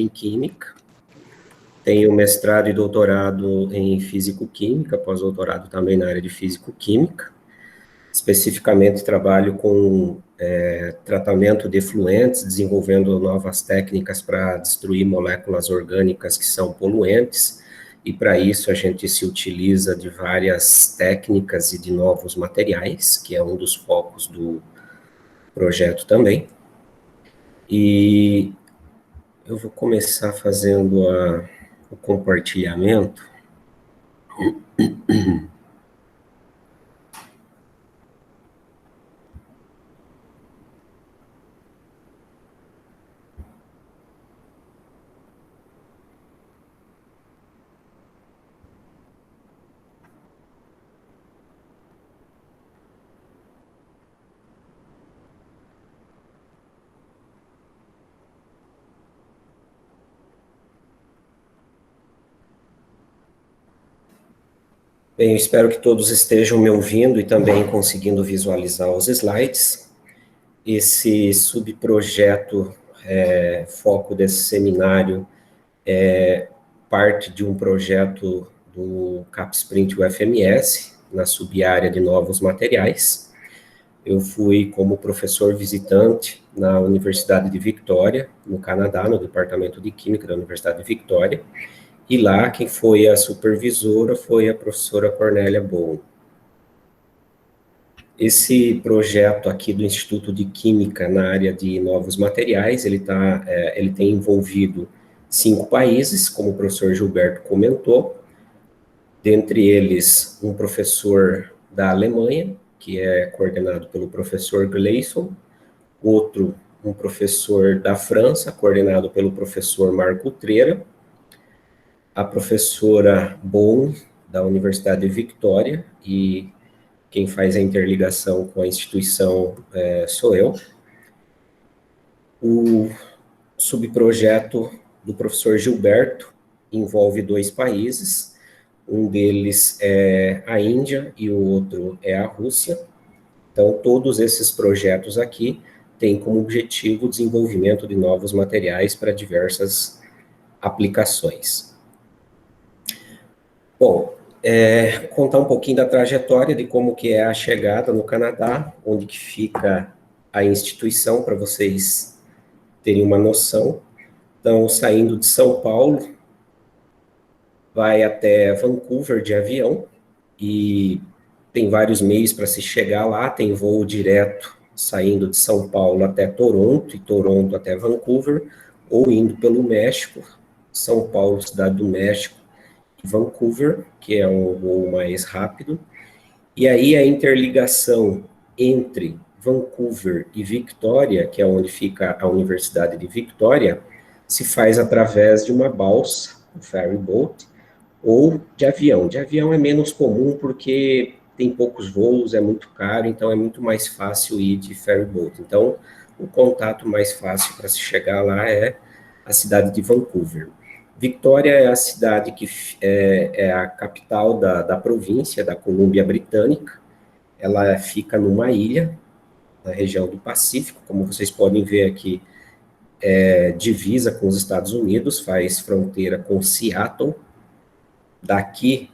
em Química, tenho mestrado e doutorado em Físico-Química, pós-doutorado também na área de Físico-Química. Especificamente, trabalho com tratamento de efluentes, desenvolvendo novas técnicas para destruir moléculas orgânicas que são poluentes, e para isso a gente se utiliza de várias técnicas e de novos materiais, que é um dos focos do projeto também. E eu vou começar fazendo o compartilhamento. Bem, eu espero que todos estejam me ouvindo e também conseguindo visualizar os slides. Esse subprojeto, foco desse seminário, é parte de um projeto do CapSprint UFMS, na subárea de novos materiais. Eu fui como professor visitante na Universidade de Victoria, no Canadá, no Departamento de Química da Universidade de Victoria, e lá quem foi a supervisora foi a professora Cornélia Bowen. Esse projeto aqui do Instituto de Química na área de novos materiais, ele tem envolvido 5 países, como o professor Gilberto comentou, dentre eles um professor da Alemanha, que é coordenado pelo professor Gleison, outro, um professor da França, coordenado pelo professor Marco Treira, a professora Bowen, da Universidade de Victoria, e quem faz a interligação com a instituição sou eu. O subprojeto do professor Gilberto envolve 2 países, um deles é a Índia e o outro é a Rússia. Então, todos esses projetos aqui têm como objetivo o desenvolvimento de novos materiais para diversas aplicações. Bom, contar um pouquinho da trajetória de como que é a chegada no Canadá, onde que fica a instituição, para vocês terem uma noção. Então, saindo de São Paulo, vai até Vancouver de avião, e tem vários meios para se chegar lá, tem voo direto saindo de São Paulo até Toronto, e Toronto até Vancouver, ou indo pelo México, São Paulo, Cidade do México, Vancouver, que é um voo mais rápido, e aí a interligação entre Vancouver e Victoria, que é onde fica a Universidade de Victoria, se faz através de uma balsa, um ferry boat, ou de avião. De avião é menos comum porque tem poucos voos, é muito caro, então é muito mais fácil ir de ferry boat. Então, o contato mais fácil para se chegar lá é a cidade de Vancouver. Victoria é a cidade que é a capital da província da Colômbia Britânica. Ela fica numa ilha, na região do Pacífico, como vocês podem ver aqui, divisa com os Estados Unidos, faz fronteira com Seattle. Daqui,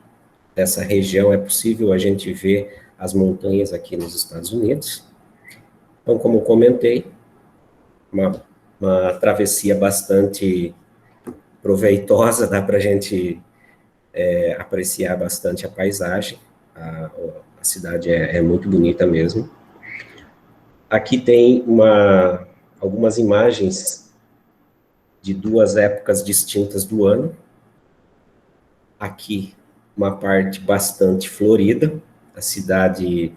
dessa região, é possível a gente ver as montanhas aqui nos Estados Unidos. Então, como eu comentei, uma travessia bastante proveitosa, dá para a gente apreciar bastante a paisagem, a cidade é muito bonita mesmo. Aqui tem algumas imagens de 2 épocas distintas do ano. Aqui, uma parte bastante florida, a cidade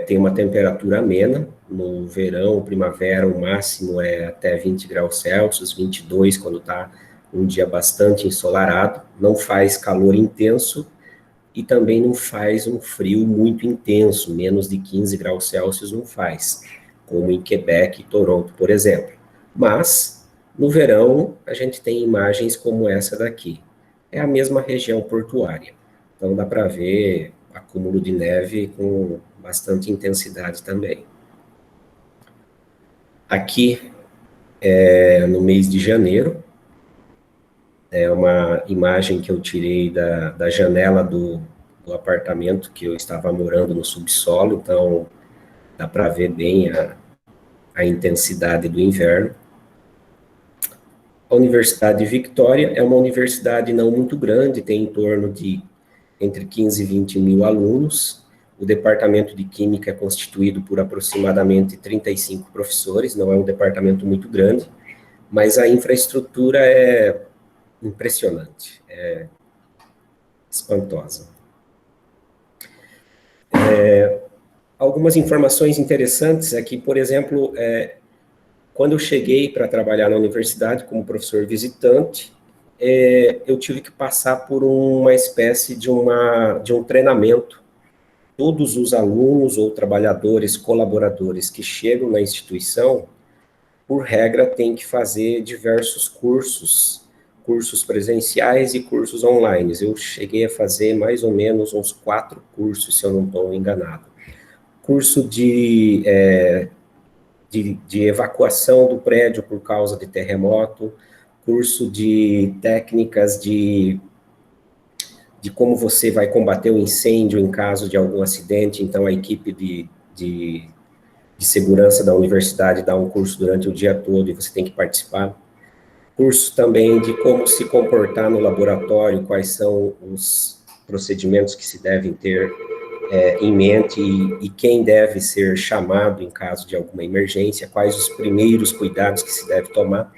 tem uma temperatura amena, no verão, primavera, o máximo é até 20 graus Celsius, 22 quando está um dia bastante ensolarado, não faz calor intenso e também não faz um frio muito intenso, menos de 15 graus Celsius não faz, como em Quebec e Toronto, por exemplo. Mas, no verão, a gente tem imagens como essa daqui. É a mesma região portuária, então dá para ver acúmulo de neve com bastante intensidade também. Aqui no mês de janeiro. É uma imagem que eu tirei da janela do apartamento que eu estava morando no subsolo, então dá para ver bem a intensidade do inverno. A Universidade de Victoria é uma universidade não muito grande, tem em torno de entre 15 e 20 mil alunos. O departamento de Química é constituído por aproximadamente 35 professores, não é um departamento muito grande, mas a infraestrutura é impressionante, é espantosa. Algumas informações interessantes é que, por exemplo, quando eu cheguei para trabalhar na universidade como professor visitante, eu tive que passar por uma espécie de um treinamento. Todos os alunos ou trabalhadores, colaboradores que chegam na instituição, por regra, têm que fazer diversos cursos presenciais e cursos online. Eu cheguei a fazer mais ou menos uns 4 cursos, se eu não estou enganado. Curso de evacuação do prédio por causa de terremoto, curso de técnicas de como você vai combater o incêndio em caso de algum acidente. Então, a equipe de segurança da universidade dá um curso durante o dia todo e você tem que participar. Curso também de como se comportar no laboratório, quais são os procedimentos que se devem ter em mente e quem deve ser chamado em caso de alguma emergência, quais os primeiros cuidados que se deve tomar.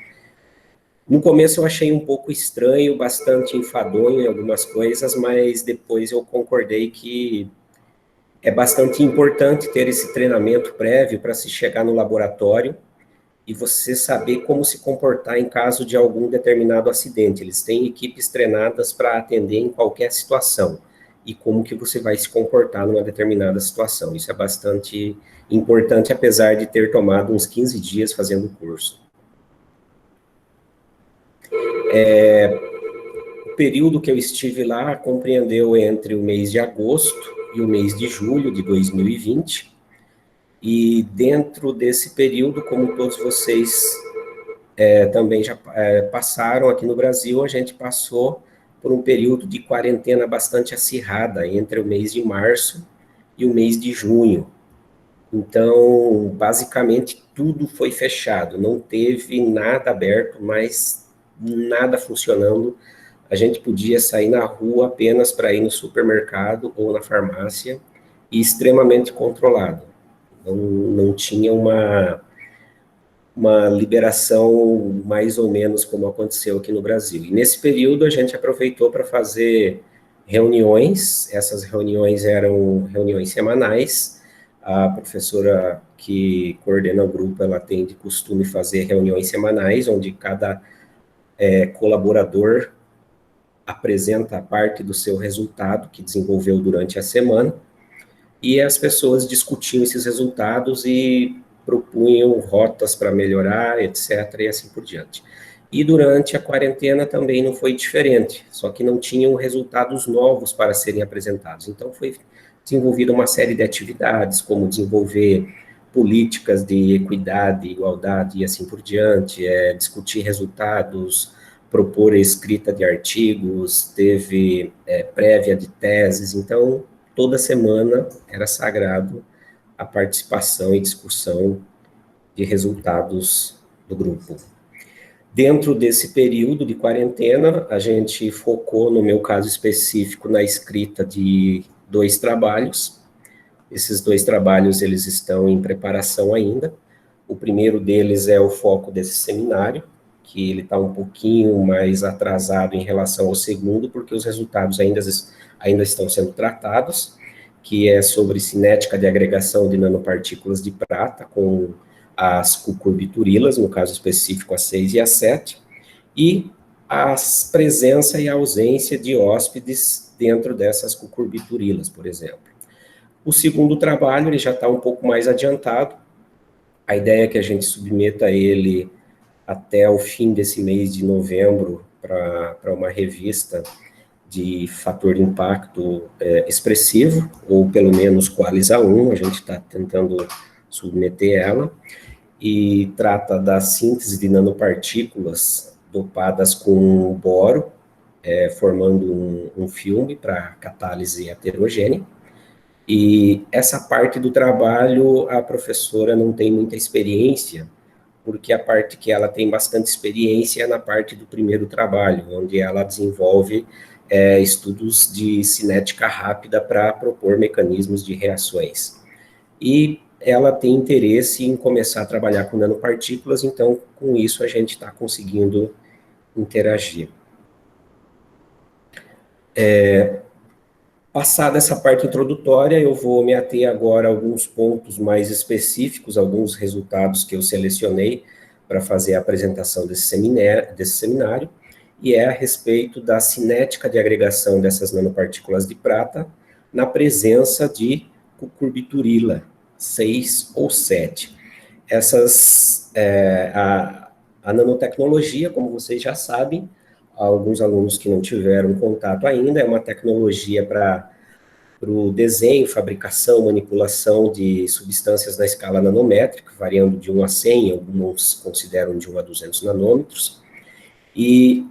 No começo eu achei um pouco estranho, bastante enfadonho em algumas coisas, mas depois eu concordei que é bastante importante ter esse treinamento prévio para se chegar no laboratório e você saber como se comportar em caso de algum determinado acidente. Eles têm equipes treinadas para atender em qualquer situação e como que você vai se comportar numa determinada situação. Isso é bastante importante, apesar de ter tomado uns 15 dias fazendo o curso. O período que eu estive lá compreendeu entre o mês de agosto e o mês de julho de 2020, e dentro desse período, como todos vocês também já passaram aqui no Brasil, a gente passou por um período de quarentena bastante acirrada entre o mês de março e o mês de junho. Então, basicamente, tudo foi fechado, não teve nada aberto, mas nada funcionando. A gente podia sair na rua apenas para ir no supermercado ou na farmácia, e extremamente controlado. Não tinha uma liberação mais ou menos como aconteceu aqui no Brasil. E nesse período a gente aproveitou para fazer reuniões. Essas reuniões eram reuniões semanais. A professora que coordena o grupo, ela tem de costume fazer reuniões semanais, onde cada colaborador apresenta a parte do seu resultado que desenvolveu durante a semana, e as pessoas discutiam esses resultados e propunham rotas para melhorar, etc., e assim por diante. E durante a quarentena também não foi diferente, só que não tinham resultados novos para serem apresentados. Então, foi desenvolvida uma série de atividades, como desenvolver políticas de equidade, igualdade e assim por diante, discutir resultados, propor escrita de artigos, teve prévia de teses. Então, toda semana era sagrado a participação e discussão de resultados do grupo. Dentro desse período de quarentena, a gente focou, no meu caso específico, na escrita de 2 trabalhos. Esses 2 trabalhos, eles estão em preparação ainda. O primeiro deles é o foco desse seminário, que ele está um pouquinho mais atrasado em relação ao segundo, porque os resultados ainda estão sendo tratados, que é sobre cinética de agregação de nanopartículas de prata com as cucurbiturilas, no caso específico a 6 e a 7, e a presença e a ausência de hóspedes dentro dessas cucurbiturilas, por exemplo. O segundo trabalho, ele já está um pouco mais adiantado. A ideia é que a gente submeta ele até o fim desse mês de novembro para uma revista de fator de impacto expressivo, ou pelo menos Qualis A1, a gente está tentando submeter ela. e trata da síntese de nanopartículas dopadas com boro, formando um filme para catálise heterogênea. E essa parte do trabalho, a professora não tem muita experiência, porque a parte que ela tem bastante experiência é na parte do primeiro trabalho, onde ela desenvolve estudos de cinética rápida para propor mecanismos de reações. E ela tem interesse em começar a trabalhar com nanopartículas, então, com isso, a gente está conseguindo interagir. Passada essa parte introdutória, eu vou me ater agora a alguns pontos mais específicos, alguns resultados que eu selecionei para fazer a apresentação desse seminário, e é a respeito da cinética de agregação dessas nanopartículas de prata na presença de cucurbiturila 6 ou 7. A nanotecnologia, como vocês já sabem, alguns alunos que não tiveram contato ainda, é uma tecnologia para o desenho, fabricação, manipulação de substâncias na escala nanométrica, variando de 1 a 100, alguns consideram de 1 a 200 nanômetros, e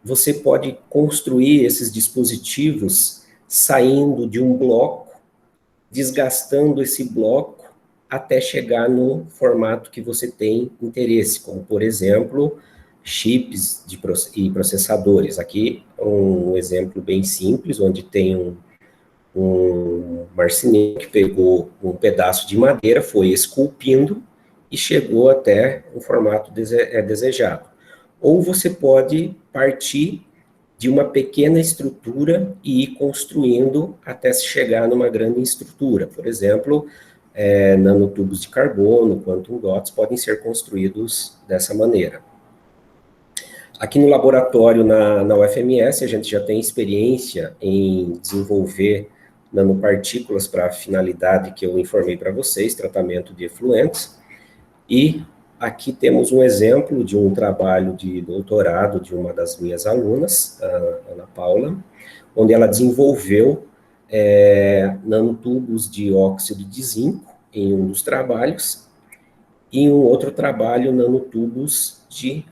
você pode construir esses dispositivos saindo de um bloco, desgastando esse bloco até chegar no formato que você tem interesse, como, por exemplo, chips e processadores. Aqui um exemplo bem simples, onde tem um marceneiro que pegou um pedaço de madeira, foi esculpindo e chegou até o formato desejado. Ou você pode partir de uma pequena estrutura e ir construindo até se chegar numa grande estrutura. Por exemplo, nanotubos de carbono, quantum dots, podem ser construídos dessa maneira. Aqui no laboratório na UFMS, a gente já tem experiência em desenvolver nanopartículas para a finalidade que eu informei para vocês, tratamento de efluentes. E aqui temos um exemplo de um trabalho de doutorado de uma das minhas alunas, a Ana Paula, onde ela desenvolveu nanotubos de óxido de zinco em um dos trabalhos, e em um outro trabalho, nanotubos de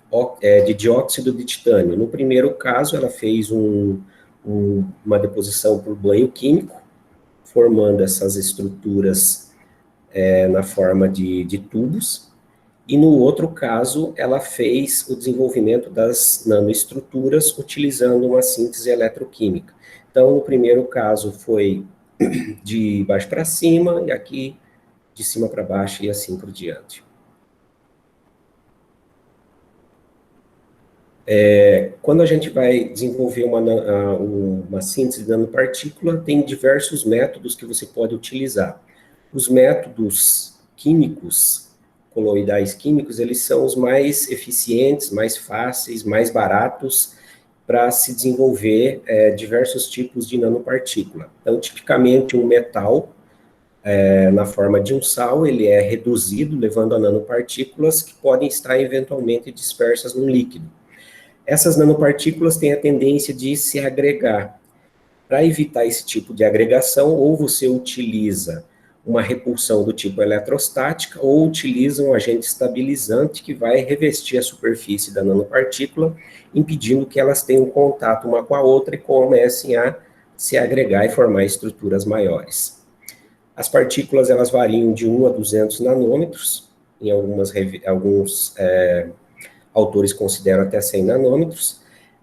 dióxido de titânio. No primeiro caso, ela fez uma deposição por banho químico, formando essas estruturas na forma de tubos, e no outro caso, ela fez o desenvolvimento das nanoestruturas utilizando uma síntese eletroquímica. Então, no primeiro caso foi de baixo para cima, e aqui de cima para baixo, e assim por diante. Quando a gente vai desenvolver uma síntese de nanopartícula, tem diversos métodos que você pode utilizar. Os métodos químicos, coloidais químicos, eles são os mais eficientes, mais fáceis, mais baratos para se desenvolver diversos tipos de nanopartícula. Então, tipicamente, um metal, na forma de um sal, ele é reduzido, levando a nanopartículas que podem estar eventualmente dispersas num líquido. Essas nanopartículas têm a tendência de se agregar. Para evitar esse tipo de agregação, ou você utiliza uma repulsão do tipo eletrostática, ou utiliza um agente estabilizante que vai revestir a superfície da nanopartícula, impedindo que elas tenham contato uma com a outra e comecem a se agregar e formar estruturas maiores. As partículas, elas variam de 1 a 200 nanômetros, em alguns autores consideram até 100 nanômetros,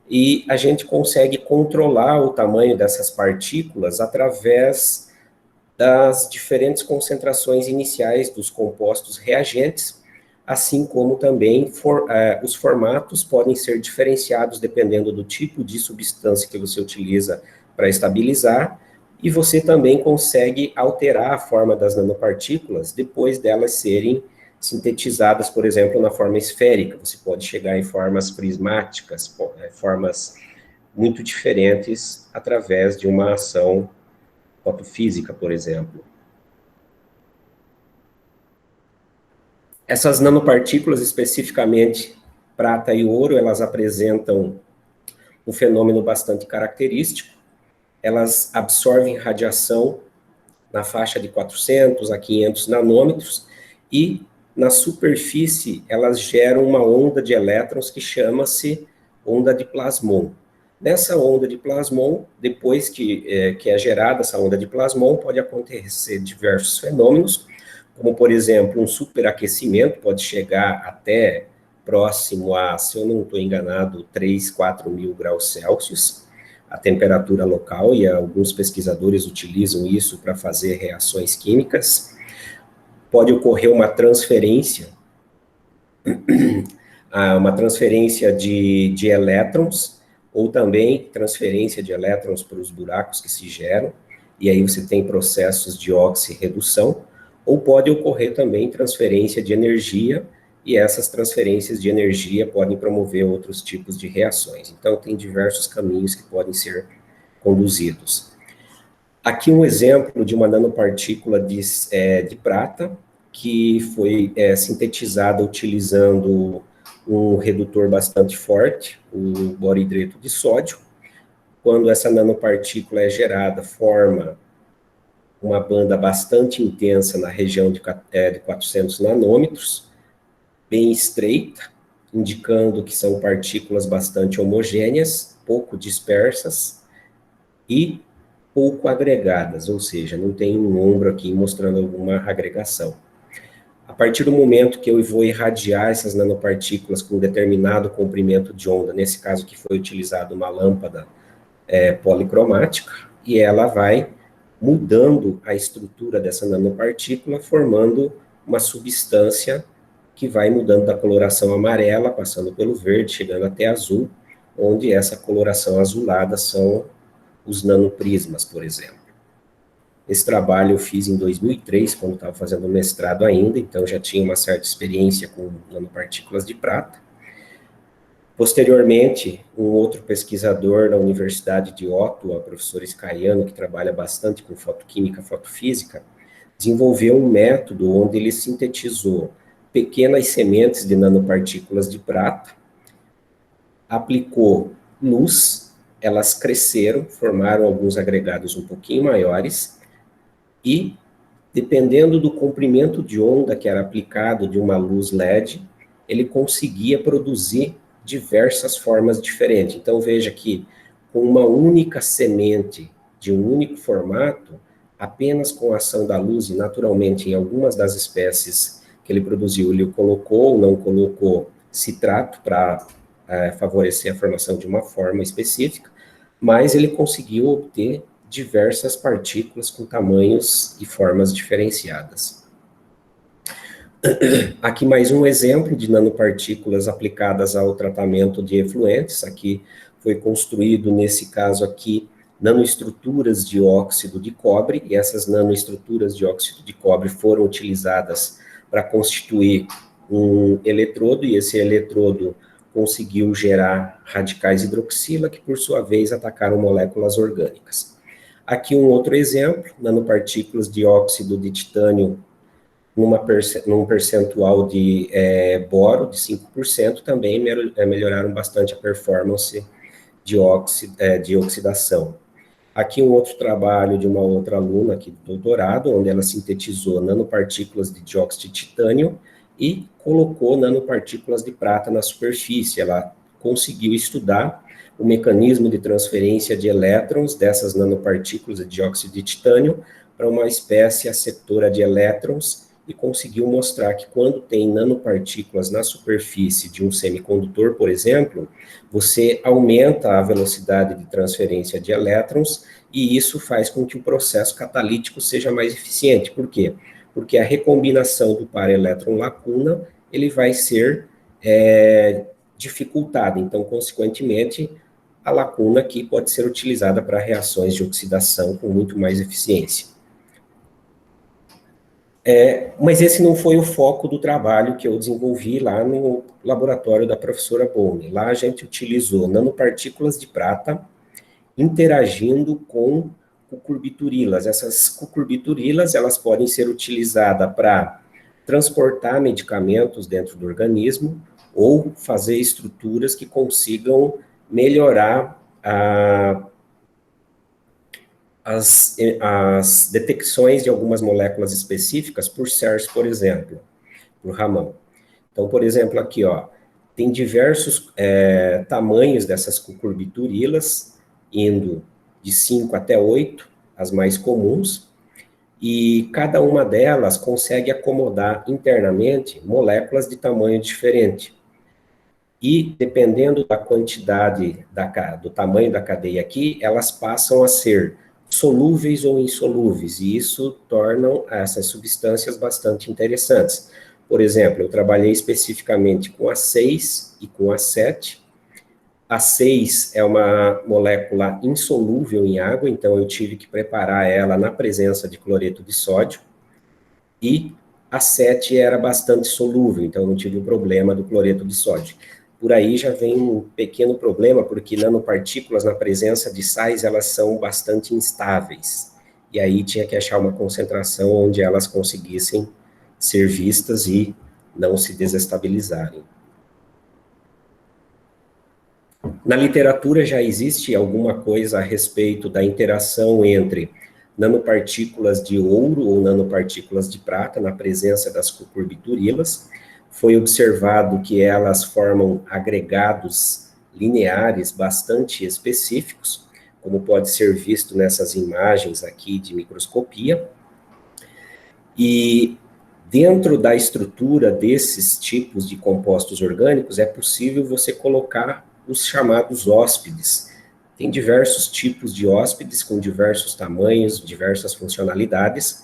e a gente consegue controlar o tamanho dessas partículas através das diferentes concentrações iniciais dos compostos reagentes, assim como também os formatos podem ser diferenciados dependendo do tipo de substância que você utiliza para estabilizar, e você também consegue alterar a forma das nanopartículas depois delas serem sintetizadas, por exemplo, na forma esférica. Você pode chegar em formas prismáticas, formas muito diferentes através de uma ação fotofísica, por exemplo. Essas nanopartículas, especificamente prata e ouro, elas apresentam um fenômeno bastante característico. Elas absorvem radiação na faixa de 400 a 500 nanômetros, e na superfície, elas geram uma onda de elétrons que chama-se onda de plasmon. Nessa onda de plasmon, depois que é gerada essa onda de plasmon, pode acontecer diversos fenômenos, como, por exemplo, um superaquecimento, pode chegar até próximo a, se eu não estou enganado, 3, 4 mil graus Celsius, a temperatura local, e alguns pesquisadores utilizam isso para fazer reações químicas. Pode ocorrer uma transferência de elétrons, ou também transferência de elétrons para os buracos que se geram, e aí você tem processos de oxirredução, ou pode ocorrer também transferência de energia, e essas transferências de energia podem promover outros tipos de reações. Então, tem diversos caminhos que podem ser conduzidos. Aqui um exemplo de uma nanopartícula de prata, que foi sintetizada utilizando um redutor bastante forte, o boridreto de sódio. Quando essa nanopartícula é gerada, forma uma banda bastante intensa na região de 400 nanômetros, bem estreita, indicando que são partículas bastante homogêneas, pouco dispersas e pouco agregadas, ou seja, não tem um ombro aqui mostrando alguma agregação. A partir do momento que eu vou irradiar essas nanopartículas com um determinado comprimento de onda, nesse caso que foi utilizado uma lâmpada policromática, e ela vai mudando a estrutura dessa nanopartícula, formando uma substância que vai mudando da coloração amarela, passando pelo verde, chegando até azul, onde essa coloração azulada são os nanoprismas, por exemplo. Esse trabalho eu fiz em 2003, quando estava fazendo mestrado ainda, então já tinha uma certa experiência com nanopartículas de prata. Posteriormente, um outro pesquisador da Universidade de Ottawa, professor Scaiano, que trabalha bastante com fotoquímica, fotofísica, desenvolveu um método onde ele sintetizou pequenas sementes de nanopartículas de prata, aplicou luz, elas cresceram, formaram alguns agregados um pouquinho maiores, e, dependendo do comprimento de onda que era aplicado de uma luz LED, ele conseguia produzir diversas formas diferentes. Então, veja que com uma única semente de um único formato, apenas com a ação da luz, e naturalmente em algumas das espécies que ele produziu, ele colocou ou não colocou citrato para favorecer a formação de uma forma específica, mas ele conseguiu obter diversas partículas com tamanhos e formas diferenciadas. Aqui mais um exemplo de nanopartículas aplicadas ao tratamento de efluentes. Aqui foi construído, nesse caso aqui, nanoestruturas de óxido de cobre, e essas nanoestruturas de óxido de cobre foram utilizadas para constituir um eletrodo, e esse eletrodo conseguiu gerar radicais hidroxila, que por sua vez atacaram moléculas orgânicas. Aqui um outro exemplo, nanopartículas de óxido de titânio num percentual de boro de 5%, também melhoraram bastante a performance de oxidação. Aqui um outro trabalho de uma outra aluna aqui do doutorado, onde ela sintetizou nanopartículas de dióxido de titânio e colocou nanopartículas de prata na superfície. Ela conseguiu estudar o mecanismo de transferência de elétrons dessas nanopartículas de dióxido de titânio para uma espécie aceptora de elétrons e conseguiu mostrar que quando tem nanopartículas na superfície de um semicondutor, por exemplo, você aumenta a velocidade de transferência de elétrons e isso faz com que o processo catalítico seja mais eficiente. Por quê? Porque a recombinação do par elétron-lacuna, ele vai ser dificultada. Então, consequentemente, a lacuna aqui pode ser utilizada para reações de oxidação com muito mais eficiência. Mas esse não foi o foco do trabalho que eu desenvolvi lá no laboratório da professora Bowne. Lá a gente utilizou nanopartículas de prata interagindo com cucurbiturilas. Essas cucurbiturilas, elas podem ser utilizadas para transportar medicamentos dentro do organismo ou fazer estruturas que consigam melhorar as detecções de algumas moléculas específicas por CERS, por exemplo. por ramão. Então, por exemplo, aqui, ó, tem diversos tamanhos dessas cucurbiturilas, indo de 5 até 8, as mais comuns, e cada uma delas consegue acomodar internamente moléculas de tamanho diferente. E, dependendo da quantidade, do tamanho da cadeia aqui, elas passam a ser solúveis ou insolúveis, e isso torna essas substâncias bastante interessantes. Por exemplo, eu trabalhei especificamente com a 6 e com a 7. A 6 é uma molécula insolúvel em água, então eu tive que preparar ela na presença de cloreto de sódio, e a 7 era bastante solúvel, então eu não tive o problema do cloreto de sódio. Por aí já vem um pequeno problema, porque nanopartículas na presença de sais, elas são bastante instáveis. E aí tinha que achar uma concentração onde elas conseguissem ser vistas e não se desestabilizarem. Na literatura já existe alguma coisa a respeito da interação entre nanopartículas de ouro ou nanopartículas de prata na presença das cucurbiturilas. Foi observado que elas formam agregados lineares bastante específicos, como pode ser visto nessas imagens aqui de microscopia. E dentro da estrutura desses tipos de compostos orgânicos, é possível você colocar os chamados hóspedes. Tem diversos tipos de hóspedes, com diversos tamanhos, diversas funcionalidades,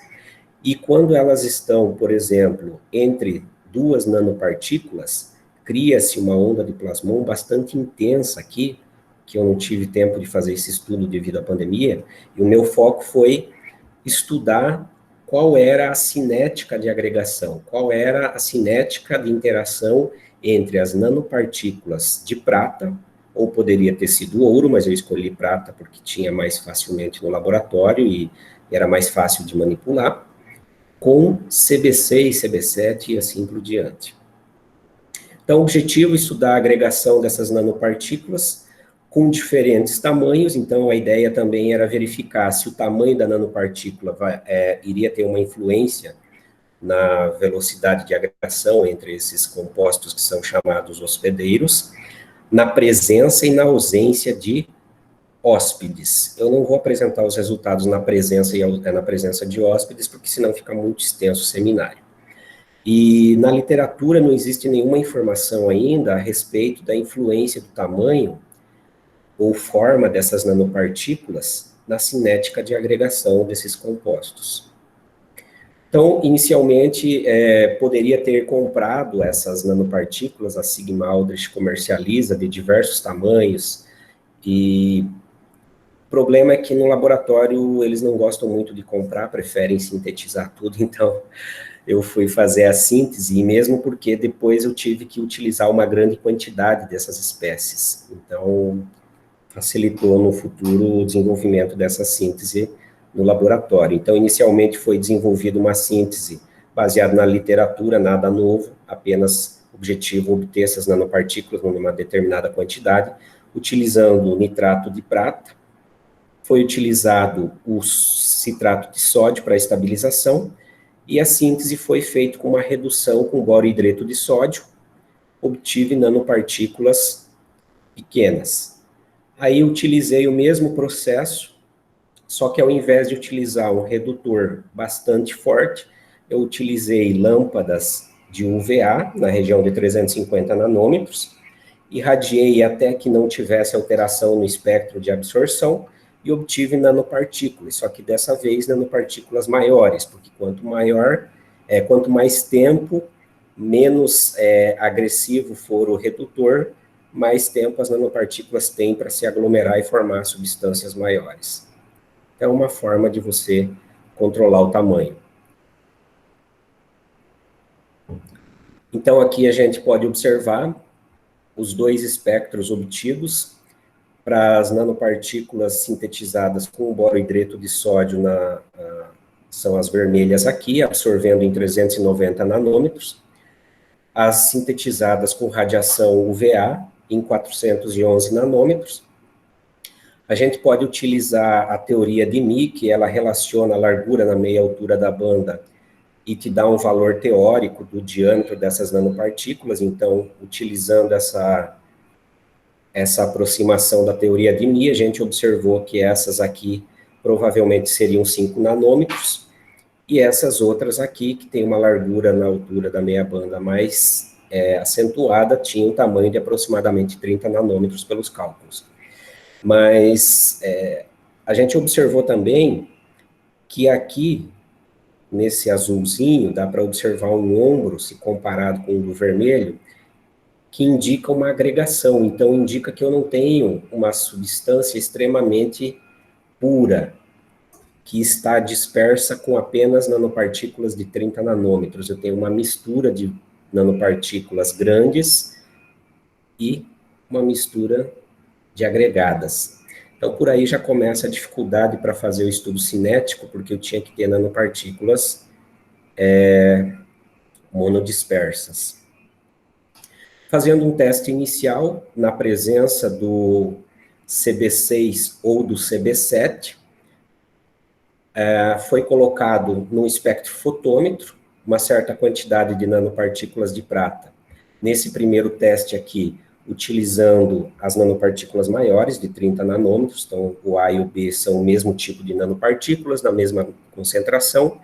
e quando elas estão, por exemplo, entre duas nanopartículas, cria-se uma onda de plasmon bastante intensa aqui, que eu não tive tempo de fazer esse estudo devido à pandemia, e o meu foco foi estudar qual era a cinética de agregação, qual era a cinética de interação entre as nanopartículas de prata, ou poderia ter sido ouro, mas eu escolhi prata porque tinha mais facilmente no laboratório e era mais fácil de manipular, com CB6, CB7 e assim por diante. Então, o objetivo é estudar a agregação dessas nanopartículas com diferentes tamanhos, então a ideia também era verificar se o tamanho da nanopartícula iria ter uma influência na velocidade de agregação entre esses compostos que são chamados hospedeiros, na presença e na ausência de hóspedes. Eu não vou apresentar os resultados na presença na presença de hóspedes, porque senão fica muito extenso o seminário. E na literatura não existe nenhuma informação ainda a respeito da influência do tamanho ou forma dessas nanopartículas na cinética de agregação desses compostos. Então, inicialmente, poderia ter comprado essas nanopartículas, a Sigma Aldrich comercializa de diversos tamanhos, e o problema é que no laboratório eles não gostam muito de comprar, preferem sintetizar tudo, então eu fui fazer a síntese, e mesmo porque depois eu tive que utilizar uma grande quantidade dessas espécies, então facilitou no futuro o desenvolvimento dessa síntese no laboratório. Então, inicialmente foi desenvolvida uma síntese baseada na literatura, nada novo, apenas objetivo obter essas nanopartículas numa determinada quantidade, utilizando nitrato de prata. Foi utilizado o citrato de sódio para estabilização, e a síntese foi feita com uma redução com borohidreto de sódio, obtive nanopartículas pequenas. Aí utilizei o mesmo processo, só que ao invés de utilizar um redutor bastante forte, eu utilizei lâmpadas de UVA, na região de 350 nanômetros, irradiei até que não tivesse alteração no espectro de absorção, e obtive nanopartículas, só que dessa vez nanopartículas maiores, porque quanto mais tempo, menos agressivo for o redutor, mais tempo as nanopartículas têm para se aglomerar e formar substâncias maiores. É uma forma de você controlar o tamanho. Então, aqui a gente pode observar os dois espectros obtidos para as nanopartículas sintetizadas com borohidreto de sódio, são as vermelhas aqui, absorvendo em 390 nanômetros, as sintetizadas com radiação UVA, em 411 nanômetros. A gente pode utilizar a teoria de Mie, que ela relaciona a largura na meia altura da banda e te dá um valor teórico do diâmetro dessas nanopartículas. Então, utilizando essa aproximação da teoria de Mie, a gente observou que essas aqui provavelmente seriam 5 nanômetros, e essas outras aqui, que tem uma largura na altura da meia banda mais acentuada, tinham um tamanho de aproximadamente 30 nanômetros pelos cálculos. Mas a gente observou também que aqui, nesse azulzinho, dá para observar um ombro, se comparado com o do vermelho, que indica uma agregação. Então, indica que eu não tenho uma substância extremamente pura, que está dispersa com apenas nanopartículas de 30 nanômetros. Eu tenho uma mistura de nanopartículas grandes e uma mistura de agregadas. Então, por aí já começa a dificuldade para fazer o estudo cinético, porque eu tinha que ter nanopartículas monodispersas. Fazendo um teste inicial, na presença do CB6 ou do CB7, foi colocado no espectrofotômetro uma certa quantidade de nanopartículas de prata. Nesse primeiro teste aqui, utilizando as nanopartículas maiores, de 30 nanômetros, então o A e o B são o mesmo tipo de nanopartículas, na mesma concentração.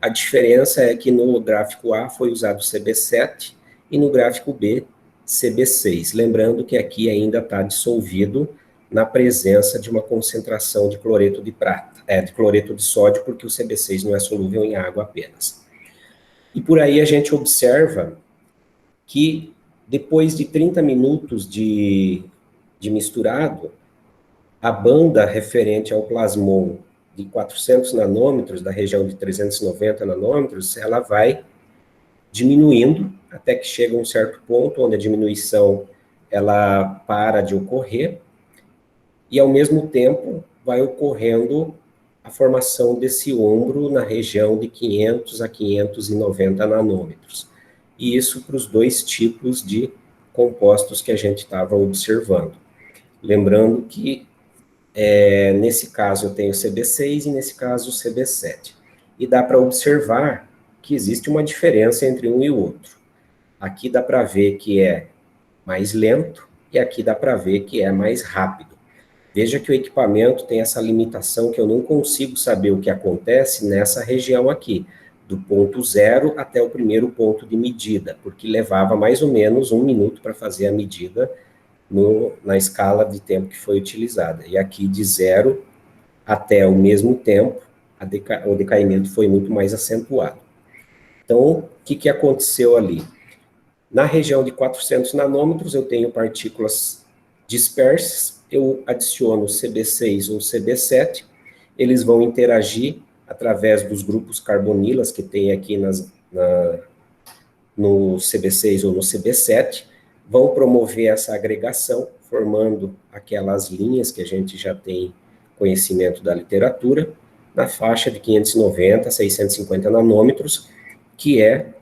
A diferença é que no gráfico A foi usado CB7 e no gráfico B, CB6. Lembrando que aqui ainda está dissolvido na presença de uma concentração de cloreto de prata, de cloreto de sódio, porque o CB6 não é solúvel em água apenas. E por aí a gente observa que depois de 30 minutos de misturado, a banda referente ao plasmon de 400 nanômetros, da região de 390 nanômetros, ela vai diminuindo até que chega a um certo ponto onde a diminuição ela para de ocorrer, e ao mesmo tempo vai ocorrendo a formação desse ombro na região de 500 a 590 nanômetros. E isso para os dois tipos de compostos que a gente estava observando. Lembrando que, nesse caso, eu tenho CB6 e, nesse caso, CB7. E dá para observar que existe uma diferença entre um e o outro. Aqui dá para ver que é mais lento e aqui dá para ver que é mais rápido. Veja que o equipamento tem essa limitação que eu não consigo saber o que acontece nessa região aqui, do ponto zero até o primeiro ponto de medida, porque levava mais ou menos 1 minuto para fazer a medida na escala de tempo que foi utilizada. E aqui, de zero até o mesmo tempo, o decaimento foi muito mais acentuado. Então, o que aconteceu ali? Na região de 400 nanômetros, eu tenho partículas dispersas, eu adiciono CB6 ou CB7, eles vão interagir através dos grupos carbonilas que tem aqui no CB6 ou no CB7, vão promover essa agregação, formando aquelas linhas que a gente já tem conhecimento da literatura, na faixa de 590 a 650 nanômetros, que é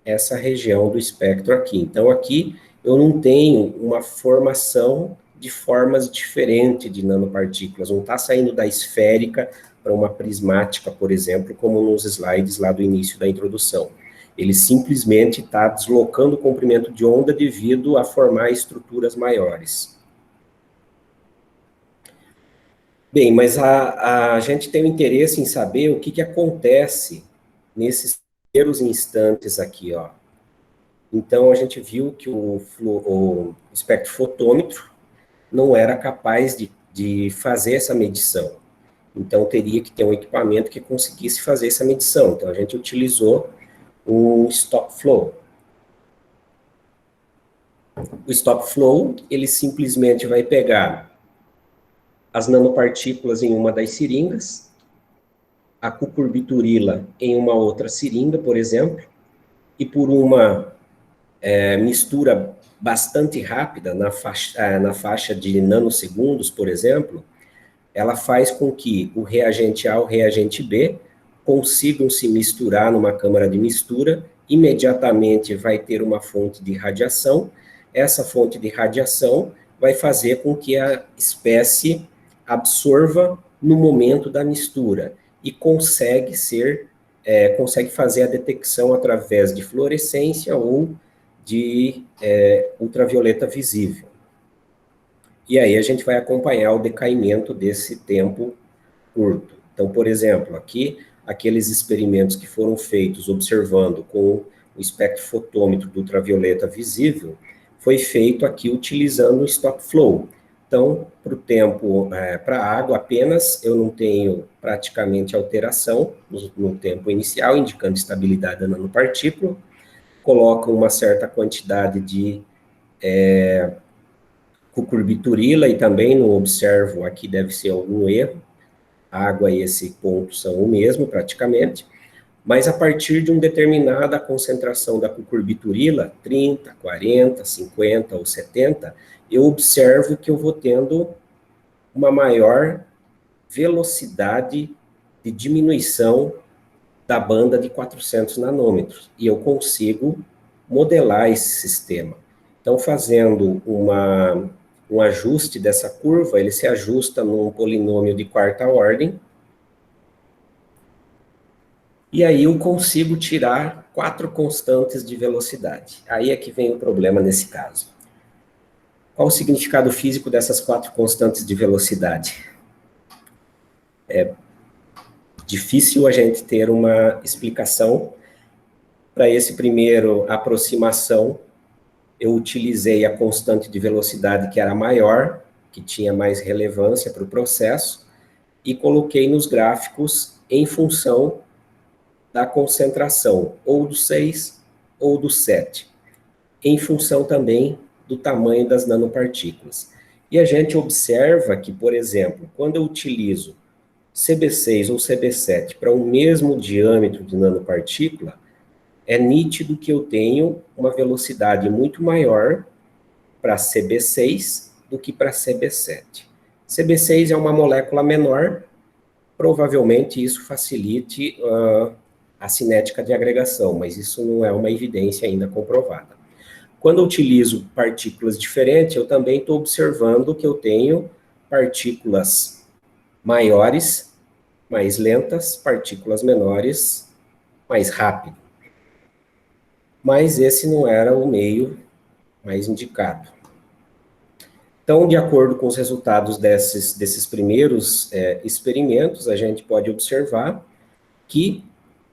essa região do espectro aqui. Então, aqui eu não tenho uma formação de formas diferentes de nanopartículas, não está saindo da esférica para uma prismática, por exemplo, como nos slides lá do início da introdução. Ele simplesmente está deslocando o comprimento de onda devido a formar estruturas maiores. Bem, mas a gente tem o interesse em saber o que acontece nesses primeiros instantes aqui, ó. Então, a gente viu que o espectrofotômetro não era capaz de fazer essa medição. Então, teria que ter um equipamento que conseguisse fazer essa medição. Então, a gente utilizou o stop flow. O stop flow, ele simplesmente vai pegar as nanopartículas em uma das seringas, a cucurbiturila em uma outra seringa, por exemplo, e por uma mistura bastante rápida, na faixa de nanosegundos, por exemplo, ela faz com que o reagente A e o reagente B consigam se misturar numa câmara de mistura, imediatamente vai ter uma fonte de radiação, essa fonte de radiação vai fazer com que a espécie absorva no momento da mistura e consegue ser consegue fazer a detecção através de fluorescência ou de ultravioleta visível. E aí a gente vai acompanhar o decaimento desse tempo curto. Então, por exemplo, aqui, aqueles experimentos que foram feitos observando com o espectrofotômetro do ultravioleta visível, foi feito aqui utilizando o stop flow. Então, para o tempo, para a água apenas, eu não tenho praticamente alteração no tempo inicial, indicando estabilidade da nanopartícula. Coloco uma certa quantidade de cucurbiturila e também não observo, aqui deve ser algum erro, a água e esse ponto são o mesmo praticamente, mas a partir de uma determinada concentração da cucurbiturila, 30, 40, 50 ou 70, eu observo que eu vou tendo uma maior velocidade de diminuição da banda de 400 nanômetros, e eu consigo modelar esse sistema. Então, fazendo um ajuste dessa curva, ele se ajusta num polinômio de quarta ordem, e aí eu consigo tirar 4 constantes de velocidade. Aí é que vem o problema nesse caso. Qual o significado físico dessas 4 constantes de velocidade? É difícil a gente ter uma explicação. Para esse primeiro aproximação, eu utilizei a constante de velocidade que era maior, que tinha mais relevância para o processo, e coloquei nos gráficos em função da concentração, ou do 6 ou do 7, em função também do tamanho das nanopartículas. E a gente observa que, por exemplo, quando eu utilizo CB6 ou CB7 para o mesmo diâmetro de nanopartícula, é nítido que eu tenho uma velocidade muito maior para CB6 do que para CB7. CB6 é uma molécula menor, provavelmente isso facilite a cinética de agregação, mas isso não é uma evidência ainda comprovada. Quando eu utilizo partículas diferentes, eu também estou observando que eu tenho partículas maiores, mais lentas, partículas menores, mais rápido. Mas esse não era o meio mais indicado. Então, de acordo com os resultados desses primeiros experimentos, a gente pode observar que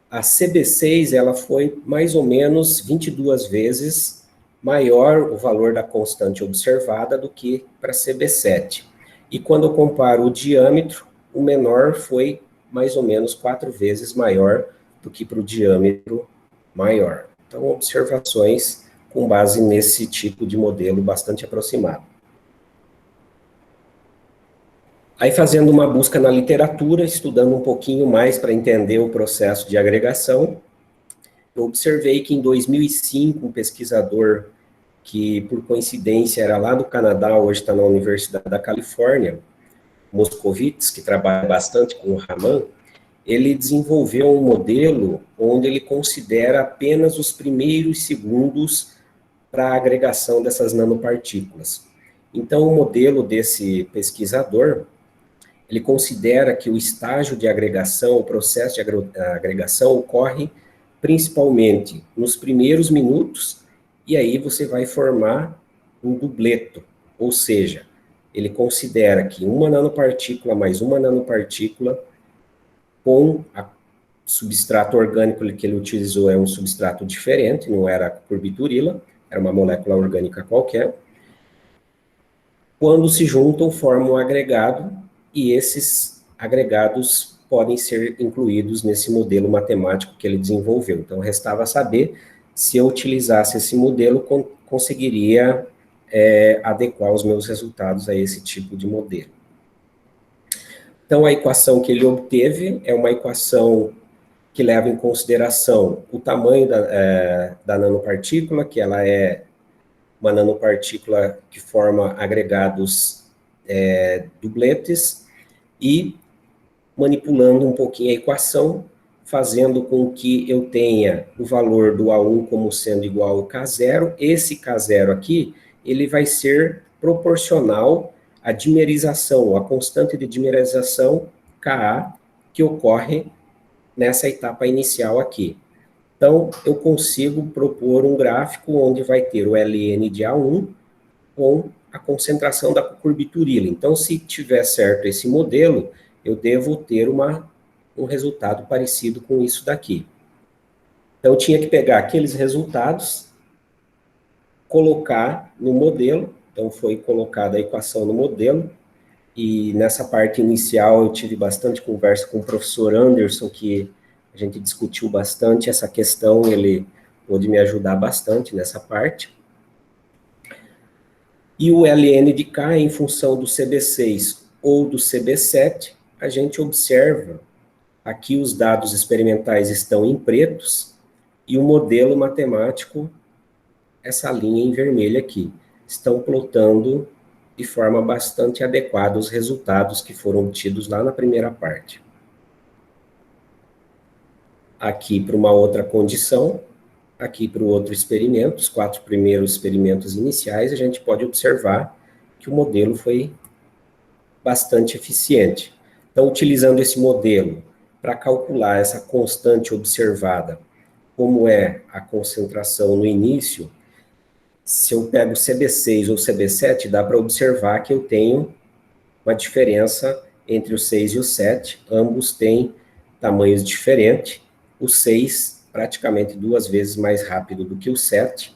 a CB6 ela foi mais ou menos 22 vezes maior o valor da constante observada do que para CB7. E quando eu comparo o diâmetro, o menor foi mais ou menos 4 vezes maior do que para o diâmetro maior. Então, observações com base nesse tipo de modelo bastante aproximado. Aí, fazendo uma busca na literatura, estudando um pouquinho mais para entender o processo de agregação, eu observei que em 2005, um pesquisador que, por coincidência, era lá do Canadá, hoje está na Universidade da Califórnia, Moscovitz, que trabalha bastante com o Raman, ele desenvolveu um modelo onde ele considera apenas os primeiros segundos para a agregação dessas nanopartículas. Então, o modelo desse pesquisador, ele considera que o estágio de agregação, o processo de agregação ocorre principalmente nos primeiros minutos, e aí você vai formar um dubleto, ou seja, ele considera que uma nanopartícula mais uma nanopartícula com o substrato orgânico que ele utilizou é um substrato diferente, não era a cucurbiturila, era uma molécula orgânica qualquer. Quando se juntam, formam um agregado, e esses agregados podem ser incluídos nesse modelo matemático que ele desenvolveu. Então, restava saber se eu utilizasse esse modelo, conseguiria adequar os meus resultados a esse tipo de modelo. Então, a equação que ele obteve é uma equação que leva em consideração o tamanho da nanopartícula, que ela é uma nanopartícula que forma agregados dubletes, e manipulando um pouquinho a equação, fazendo com que eu tenha o valor do A1 como sendo igual ao K0. Esse K0 aqui, ele vai ser proporcional à dimerização, à constante de dimerização Ka, que ocorre nessa etapa inicial aqui. Então, eu consigo propor um gráfico onde vai ter o LN de A1 com a concentração da cucurbiturila. Então, se tiver certo esse modelo, eu devo ter um resultado parecido com isso daqui. Então, eu tinha que pegar aqueles resultados, colocar no modelo. Então, foi colocada a equação no modelo. E nessa parte inicial, eu tive bastante conversa com o professor Anderson, que a gente discutiu bastante essa questão, ele pôde me ajudar bastante nessa parte. E o LN de K, em função do CB6 ou do CB7, a gente observa, aqui os dados experimentais estão em pretos, e o modelo matemático, essa linha em vermelho aqui, estão plotando de forma bastante adequada os resultados que foram obtidos lá na primeira parte. Aqui para uma outra condição, aqui para o outro experimento, os 4 primeiros experimentos iniciais, a gente pode observar que o modelo foi bastante eficiente. Então, utilizando esse modelo para calcular essa constante observada, como é a concentração no início, se eu pego CB6 ou CB7, dá para observar que eu tenho uma diferença entre o 6 e o 7, ambos têm tamanhos diferentes, o 6 praticamente 2 vezes mais rápido do que o 7.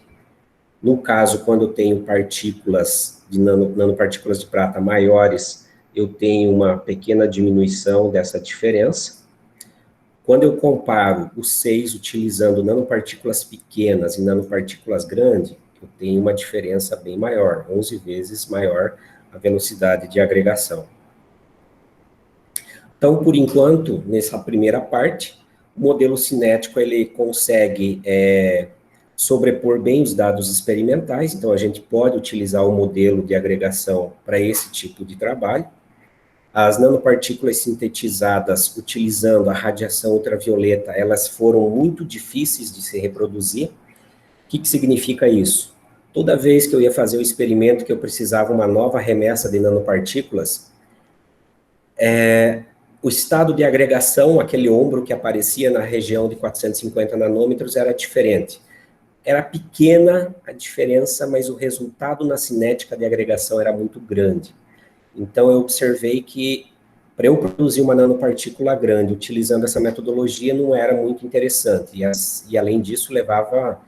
No caso, quando eu tenho partículas de nanopartículas de prata maiores, eu tenho uma pequena diminuição dessa diferença. Quando eu comparo o 6 utilizando nanopartículas pequenas e nanopartículas grandes, eu tenho uma diferença bem maior, 11 vezes maior a velocidade de agregação. Então, por enquanto, nessa primeira parte, o modelo cinético ele consegue sobrepor bem os dados experimentais, então a gente pode utilizar o modelo de agregação para esse tipo de trabalho. As nanopartículas sintetizadas utilizando a radiação ultravioleta, elas foram muito difíceis de se reproduzir. O que significa isso? Toda vez que eu ia fazer o experimento que eu precisava uma nova remessa de nanopartículas, o estado de agregação, aquele ombro que aparecia na região de 450 nanômetros, era diferente. Era pequena a diferença, mas o resultado na cinética de agregação era muito grande. Então, eu observei que, para eu produzir uma nanopartícula grande, utilizando essa metodologia, não era muito interessante. E além disso, levava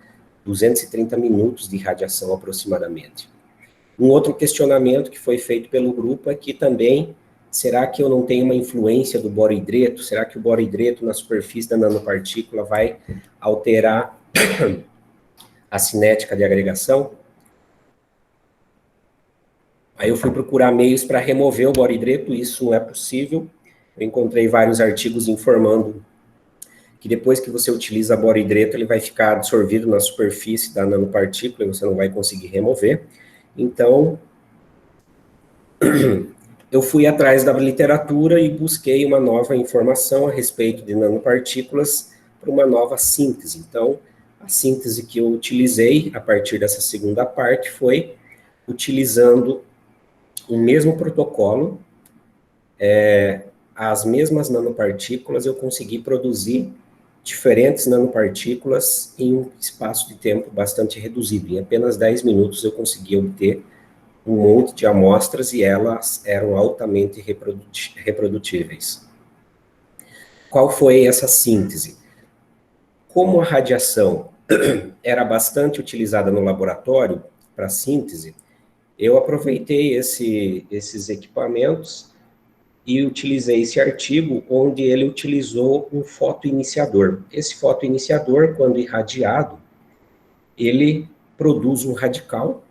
230 minutos de radiação, aproximadamente. Um outro questionamento que foi feito pelo grupo é que também, será que eu não tenho uma influência do borohidreto? Será que o borohidreto na superfície da nanopartícula vai alterar a cinética de agregação? Aí eu fui procurar meios para remover o borohidreto, isso não é possível. Eu encontrei vários artigos informando que depois que você utiliza borohidreto, ele vai ficar absorvido na superfície da nanopartícula e você não vai conseguir remover. Então, eu fui atrás da literatura e busquei uma nova informação a respeito de nanopartículas para uma nova síntese. Então, a síntese que eu utilizei a partir dessa segunda parte foi utilizando o mesmo protocolo, as mesmas nanopartículas, eu consegui produzir diferentes nanopartículas em um espaço de tempo bastante reduzido. Em apenas 10 minutos eu consegui obter um monte de amostras e elas eram altamente reprodutíveis. Qual foi essa síntese? Como a radiação era bastante utilizada no laboratório para síntese, eu aproveitei esses equipamentos e utilizei esse artigo onde ele utilizou um fotoiniciador. Esse fotoiniciador, quando irradiado, ele produz um radical.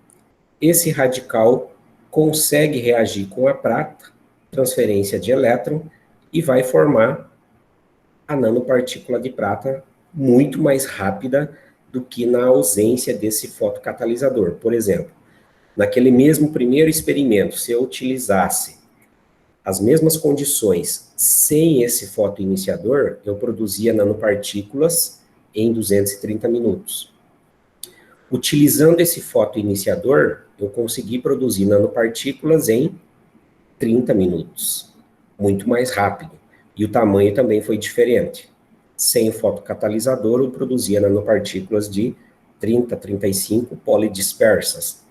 Esse radical consegue reagir com a prata, transferência de elétron, e vai formar a nanopartícula de prata muito mais rápida do que na ausência desse fotocatalisador. Por exemplo, naquele mesmo primeiro experimento, se eu utilizasse as mesmas condições sem esse fotoiniciador, eu produzia nanopartículas em 230 minutos. Utilizando esse fotoiniciador, eu consegui produzir nanopartículas em 30 minutos, muito mais rápido. E o tamanho também foi diferente. Sem o fotocatalisador, eu produzia nanopartículas de 30 a 35 polidispersas.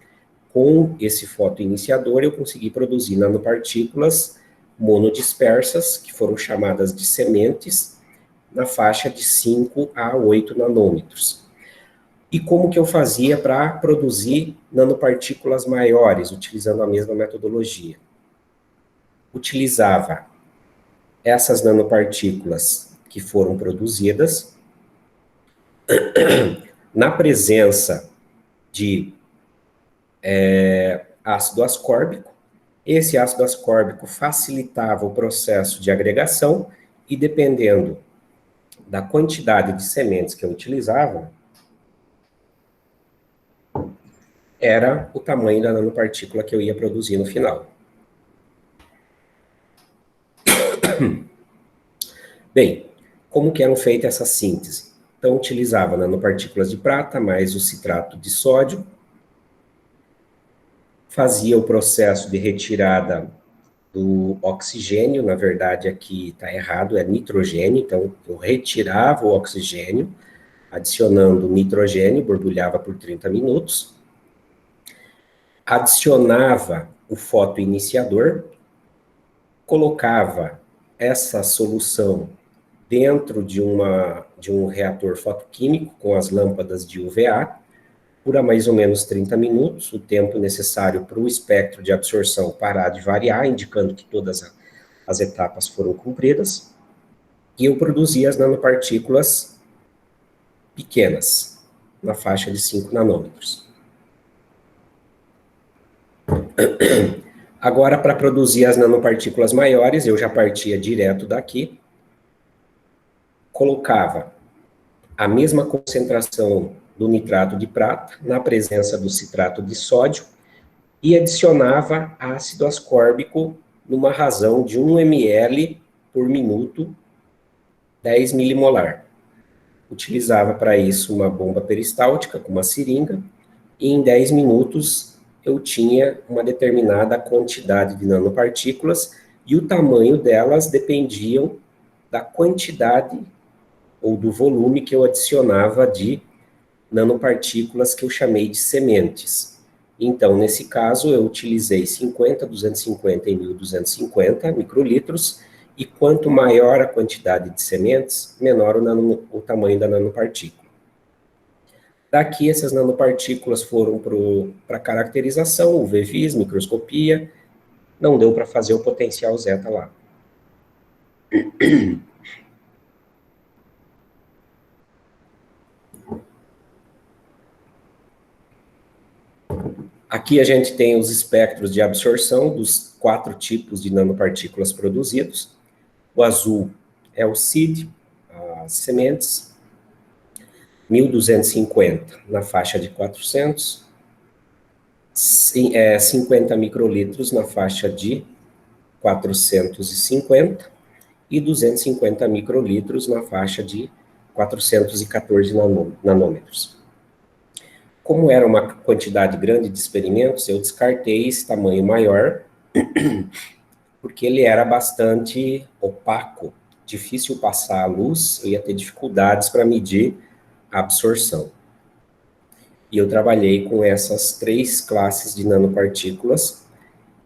Com esse fotoiniciador, eu consegui produzir nanopartículas monodispersas, que foram chamadas de sementes, na faixa de 5 a 8 nanômetros. E como que eu fazia para produzir nanopartículas maiores, utilizando a mesma metodologia? Utilizava essas nanopartículas que foram produzidas na presença de ácido ascórbico. Esse ácido ascórbico facilitava o processo de agregação e, dependendo da quantidade de sementes que eu utilizava, era o tamanho da nanopartícula que eu ia produzir no final. Bem, como que eram feitas essa síntese? Então, utilizava nanopartículas de prata mais o citrato de sódio, fazia o processo de retirada do oxigênio, na verdade aqui está errado, é nitrogênio, então eu retirava o oxigênio, adicionando nitrogênio, borbulhava por 30 minutos, adicionava o fotoiniciador, colocava essa solução dentro de um reator fotoquímico com as lâmpadas de UVA, por mais ou menos 30 minutos, o tempo necessário para o espectro de absorção parar de variar, indicando que todas as etapas foram cumpridas, e eu produzia as nanopartículas pequenas, na faixa de 5 nanômetros. Agora, para produzir as nanopartículas maiores, eu já partia direto daqui, colocava a mesma concentração do nitrato de prata na presença do citrato de sódio e adicionava ácido ascórbico numa razão de 1 ml por minuto, 10 milimolar. Utilizava para isso uma bomba peristáltica com uma seringa e em 10 minutos eu tinha uma determinada quantidade de nanopartículas e o tamanho delas dependiam da quantidade ou do volume que eu adicionava de nanopartículas que eu chamei de sementes. Então, nesse caso, eu utilizei 50, 250 e 1250 microlitros, e quanto maior a quantidade de sementes, menor o tamanho da nanopartícula. Daqui, essas nanopartículas foram para caracterização, UV-Vis, microscopia, não deu para fazer o potencial zeta lá. Aqui a gente tem os espectros de absorção dos 4 tipos de nanopartículas produzidos. O azul é o seed, as sementes, 1250 na faixa de 400, 50 microlitros na faixa de 450 e 250 microlitros na faixa de 414 nanômetros. Como era uma quantidade grande de experimentos, eu descartei esse tamanho maior, porque ele era bastante opaco, difícil passar a luz, eu ia ter dificuldades para medir a absorção. E eu trabalhei com essas 3 classes de nanopartículas,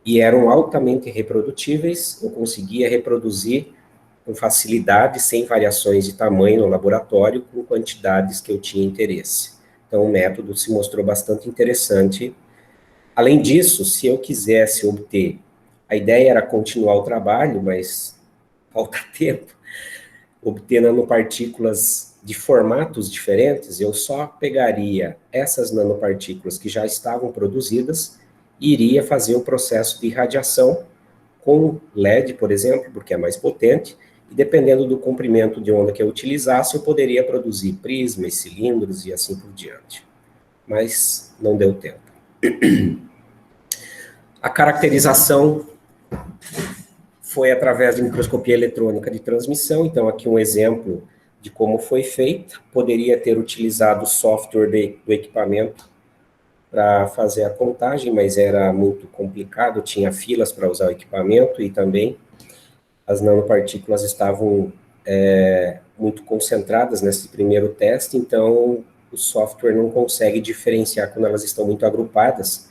e eram altamente reprodutíveis, eu conseguia reproduzir com facilidade, sem variações de tamanho no laboratório, com quantidades que eu tinha interesse. Então, o método se mostrou bastante interessante. Além disso, se eu quisesse obter, a ideia era continuar o trabalho, mas falta tempo, obter nanopartículas de formatos diferentes, eu só pegaria essas nanopartículas que já estavam produzidas e iria fazer o processo de irradiação com LED, por exemplo, porque é mais potente, e dependendo do comprimento de onda que eu utilizasse, eu poderia produzir prismas, cilindros e assim por diante. Mas não deu tempo. A caracterização foi através de microscopia eletrônica de transmissão, então aqui um exemplo de como foi feito. Poderia ter utilizado o software do equipamento para fazer a contagem, mas era muito complicado, tinha filas para usar o equipamento e também as nanopartículas estavam muito concentradas nesse primeiro teste, então o software não consegue diferenciar quando elas estão muito agrupadas.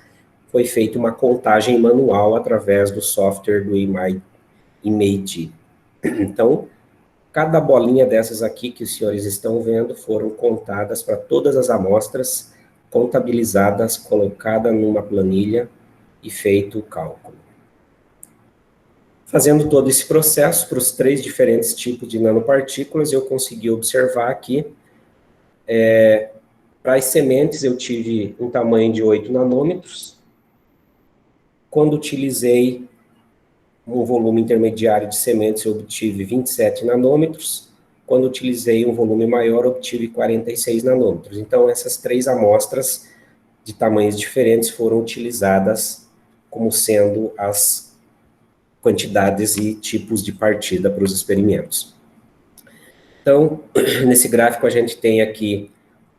Foi feita uma contagem manual através do software do IMAGE. Então, cada bolinha dessas aqui que os senhores estão vendo foram contadas para todas as amostras, contabilizadas, colocada numa planilha e feito o cálculo. Fazendo todo esse processo para os 3 diferentes tipos de nanopartículas, eu consegui observar aqui, para as sementes eu tive um tamanho de 8 nanômetros. Quando utilizei um volume intermediário de sementes, eu obtive 27 nanômetros. Quando utilizei um volume maior, obtive 46 nanômetros. Então, essas 3 amostras de tamanhos diferentes foram utilizadas como sendo as quantidades e tipos de partida para os experimentos. Então, nesse gráfico a gente tem aqui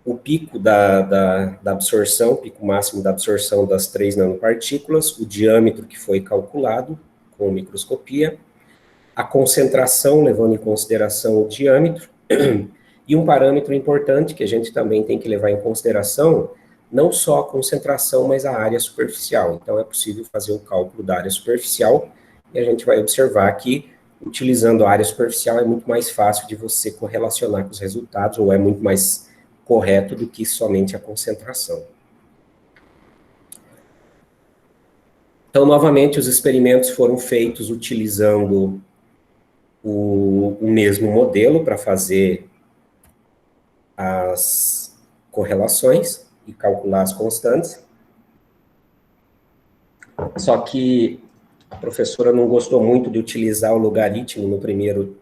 o pico da absorção, o pico máximo da absorção das 3 nanopartículas, o diâmetro que foi calculado com microscopia, a concentração, levando em consideração o diâmetro, e um parâmetro importante que a gente também tem que levar em consideração, não só a concentração, mas a área superficial. Então, é possível fazer o cálculo da área superficial, e a gente vai observar que, utilizando a área superficial, é muito mais fácil de você correlacionar com os resultados, ou é muito mais correto do que somente a concentração. Então, novamente, os experimentos foram feitos utilizando o mesmo modelo para fazer as correlações e calcular as constantes. Só que a professora não gostou muito de utilizar o logaritmo no primeiro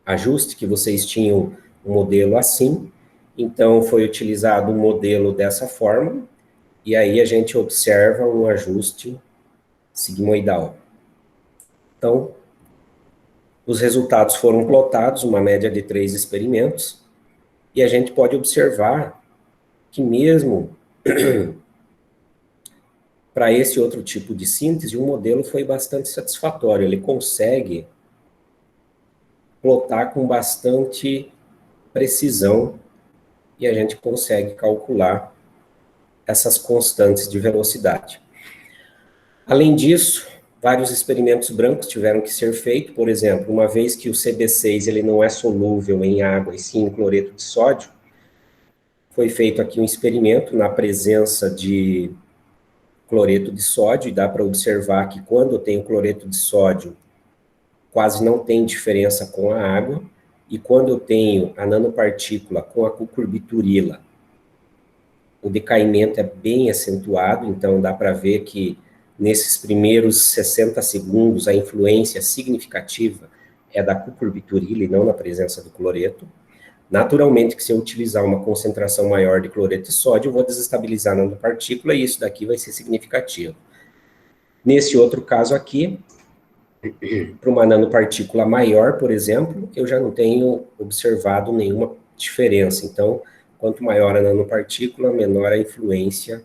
ajuste, que vocês tinham um modelo assim, então foi utilizado um modelo dessa forma, e aí a gente observa um ajuste sigmoidal. Então, os resultados foram plotados, uma média de 3 experimentos, e a gente pode observar que mesmo para esse outro tipo de síntese, o modelo foi bastante satisfatório, ele consegue plotar com bastante precisão e a gente consegue calcular essas constantes de velocidade. Além disso, vários experimentos brancos tiveram que ser feitos, por exemplo, uma vez que o CB6 ele não é solúvel em água e sim em cloreto de sódio, foi feito aqui um experimento na presença de cloreto de sódio, e dá para observar que quando eu tenho cloreto de sódio, quase não tem diferença com a água, e quando eu tenho a nanopartícula com a cucurbiturila, o decaimento é bem acentuado, então dá para ver que nesses primeiros 60 segundos a influência significativa é da cucurbiturila e não na presença do cloreto. Naturalmente que se eu utilizar uma concentração maior de cloreto de sódio, eu vou desestabilizar a nanopartícula e isso daqui vai ser significativo. Nesse outro caso aqui, para uma nanopartícula maior, por exemplo, eu já não tenho observado nenhuma diferença. Então, quanto maior a nanopartícula, menor a influência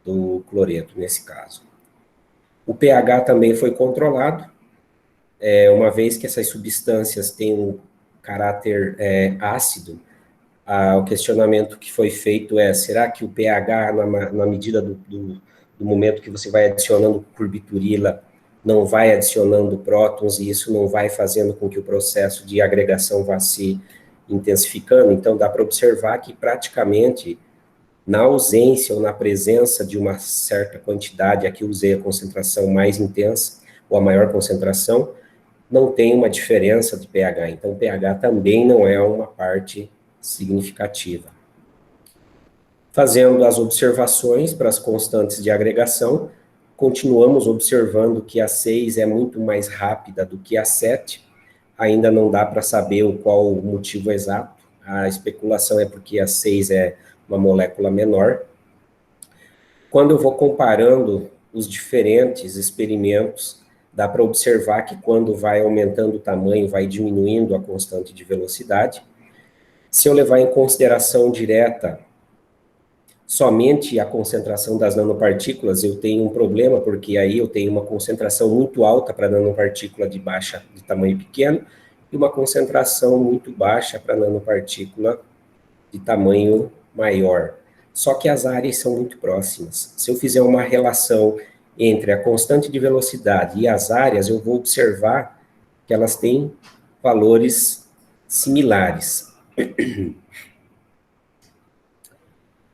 do cloreto nesse caso. O pH também foi controlado, uma vez que essas substâncias têm um caráter ácido, o questionamento que foi feito é, será que o pH, na medida do momento que você vai adicionando curbiturila, não vai adicionando prótons e isso não vai fazendo com que o processo de agregação vá se intensificando? Então, dá para observar que praticamente, na ausência ou na presença de uma certa quantidade, aqui eu usei a concentração mais intensa, ou a maior concentração, não tem uma diferença de pH. Então, pH também não é uma parte significativa. Fazendo as observações para as constantes de agregação, continuamos observando que a 6 é muito mais rápida do que a 7, ainda não dá para saber qual o motivo exato, a especulação é porque a 6 é uma molécula menor. Quando eu vou comparando os diferentes experimentos, dá para observar que quando vai aumentando o tamanho, vai diminuindo a constante de velocidade. Se eu levar em consideração direta somente a concentração das nanopartículas, eu tenho um problema, porque aí eu tenho uma concentração muito alta para nanopartícula de tamanho pequeno, e uma concentração muito baixa para nanopartícula de tamanho maior. Só que as áreas são muito próximas. Se eu fizer uma relação entre a constante de velocidade e as áreas, eu vou observar que elas têm valores similares.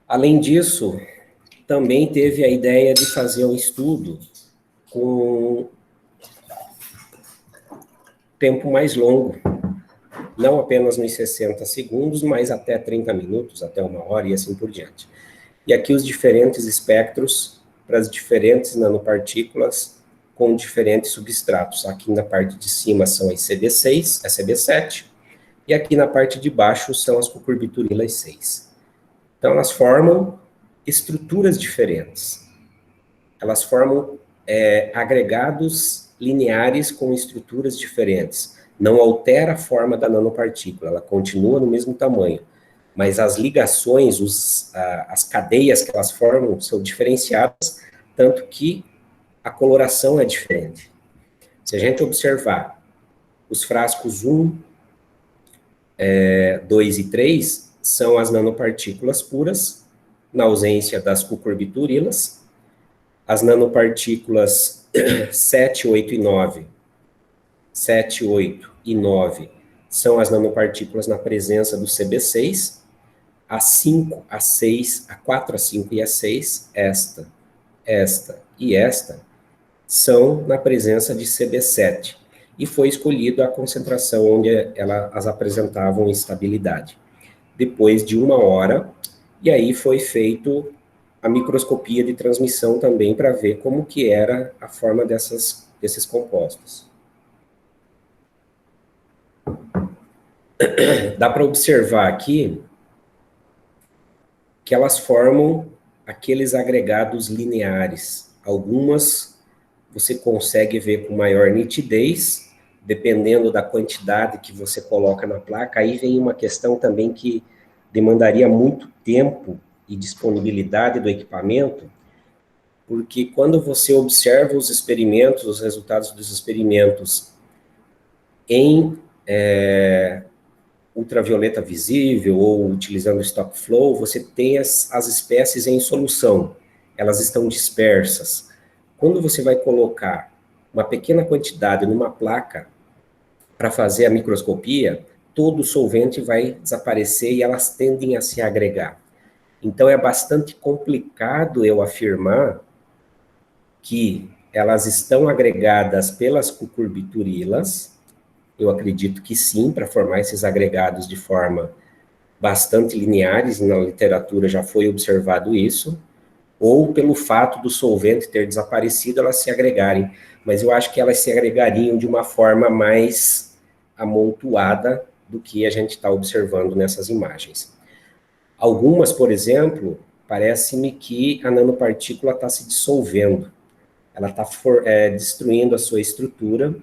Além disso, também teve a ideia de fazer um estudo com tempo mais longo, não apenas nos 60 segundos, mas até 30 minutos, até 1 hora e assim por diante. E aqui os diferentes espectros para as diferentes nanopartículas com diferentes substratos. Aqui na parte de cima são as CB6, a CB7, e aqui na parte de baixo são as cucurbiturilas 6. Então, elas formam estruturas diferentes. Elas formam agregados lineares com estruturas diferentes. Não altera a forma da nanopartícula, ela continua no mesmo tamanho. Mas as ligações, as cadeias que elas formam são diferenciadas, tanto que a coloração é diferente. Se a gente observar os frascos 1, 2 e 3, são as nanopartículas puras, na ausência das cucurbiturilas. As nanopartículas 7, 8 e 9, 7, 8 e 9 são as nanopartículas na presença do CB6, a 5, a 6, a 4, a 5 e a 6, esta e esta, são na presença de CB7, e foi escolhida a concentração onde elas apresentavam estabilidade. Depois de 1 hora, e aí foi feito a microscopia de transmissão também para ver como que era a forma desses compostos. Dá para observar aqui que elas formam aqueles agregados lineares. Algumas você consegue ver com maior nitidez, dependendo da quantidade que você coloca na placa. Aí vem uma questão também que demandaria muito tempo e disponibilidade do equipamento, porque quando você observa os experimentos, os resultados dos experimentos em ultravioleta visível ou utilizando stop flow, você tem as espécies em solução, elas estão dispersas. Quando você vai colocar uma pequena quantidade numa placa para fazer a microscopia, todo o solvente vai desaparecer e elas tendem a se agregar. Então, é bastante complicado eu afirmar que elas estão agregadas pelas cucurbiturilas. Eu acredito que sim, para formar esses agregados de forma bastante lineares, na literatura já foi observado isso, ou pelo fato do solvente ter desaparecido, elas se agregarem. Mas eu acho que elas se agregariam de uma forma mais amontoada do que a gente está observando nessas imagens. Algumas, por exemplo, parece-me que a nanopartícula está se dissolvendo, ela está destruindo a sua estrutura,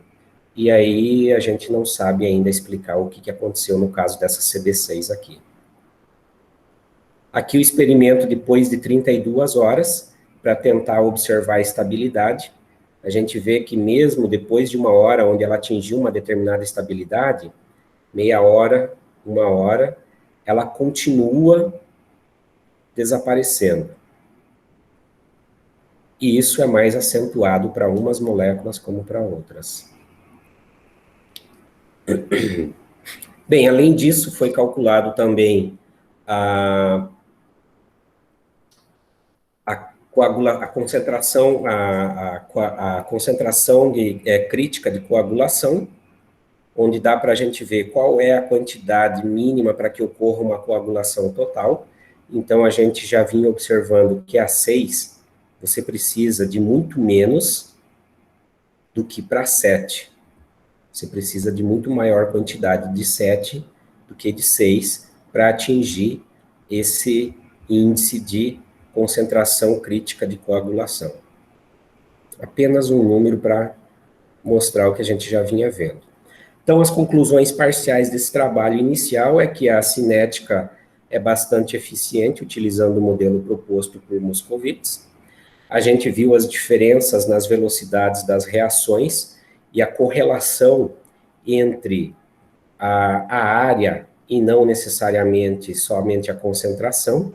e aí a gente não sabe ainda explicar o que aconteceu no caso dessa CB6 aqui. Aqui o experimento depois de 32 horas, para tentar observar a estabilidade. A gente vê que mesmo depois de 1 hora, onde ela atingiu uma determinada estabilidade, meia hora, 1 hora, ela continua desaparecendo. E isso é mais acentuado para umas moléculas como para outras. Bem, além disso, foi calculado também a concentração, a concentração crítica de coagulação, onde dá para a gente ver qual é a quantidade mínima para que ocorra uma coagulação total. Então, a gente já vinha observando que a 6, você precisa de muito menos do que para 7. Você precisa de muito maior quantidade de 7 do que de 6 para atingir esse índice de concentração crítica de coagulação. Apenas um número para mostrar o que a gente já vinha vendo. Então, as conclusões parciais desse trabalho inicial é que a cinética é bastante eficiente, utilizando o modelo proposto por Moscovitz. A gente viu as diferenças nas velocidades das reações e a correlação entre a área e não necessariamente somente a concentração.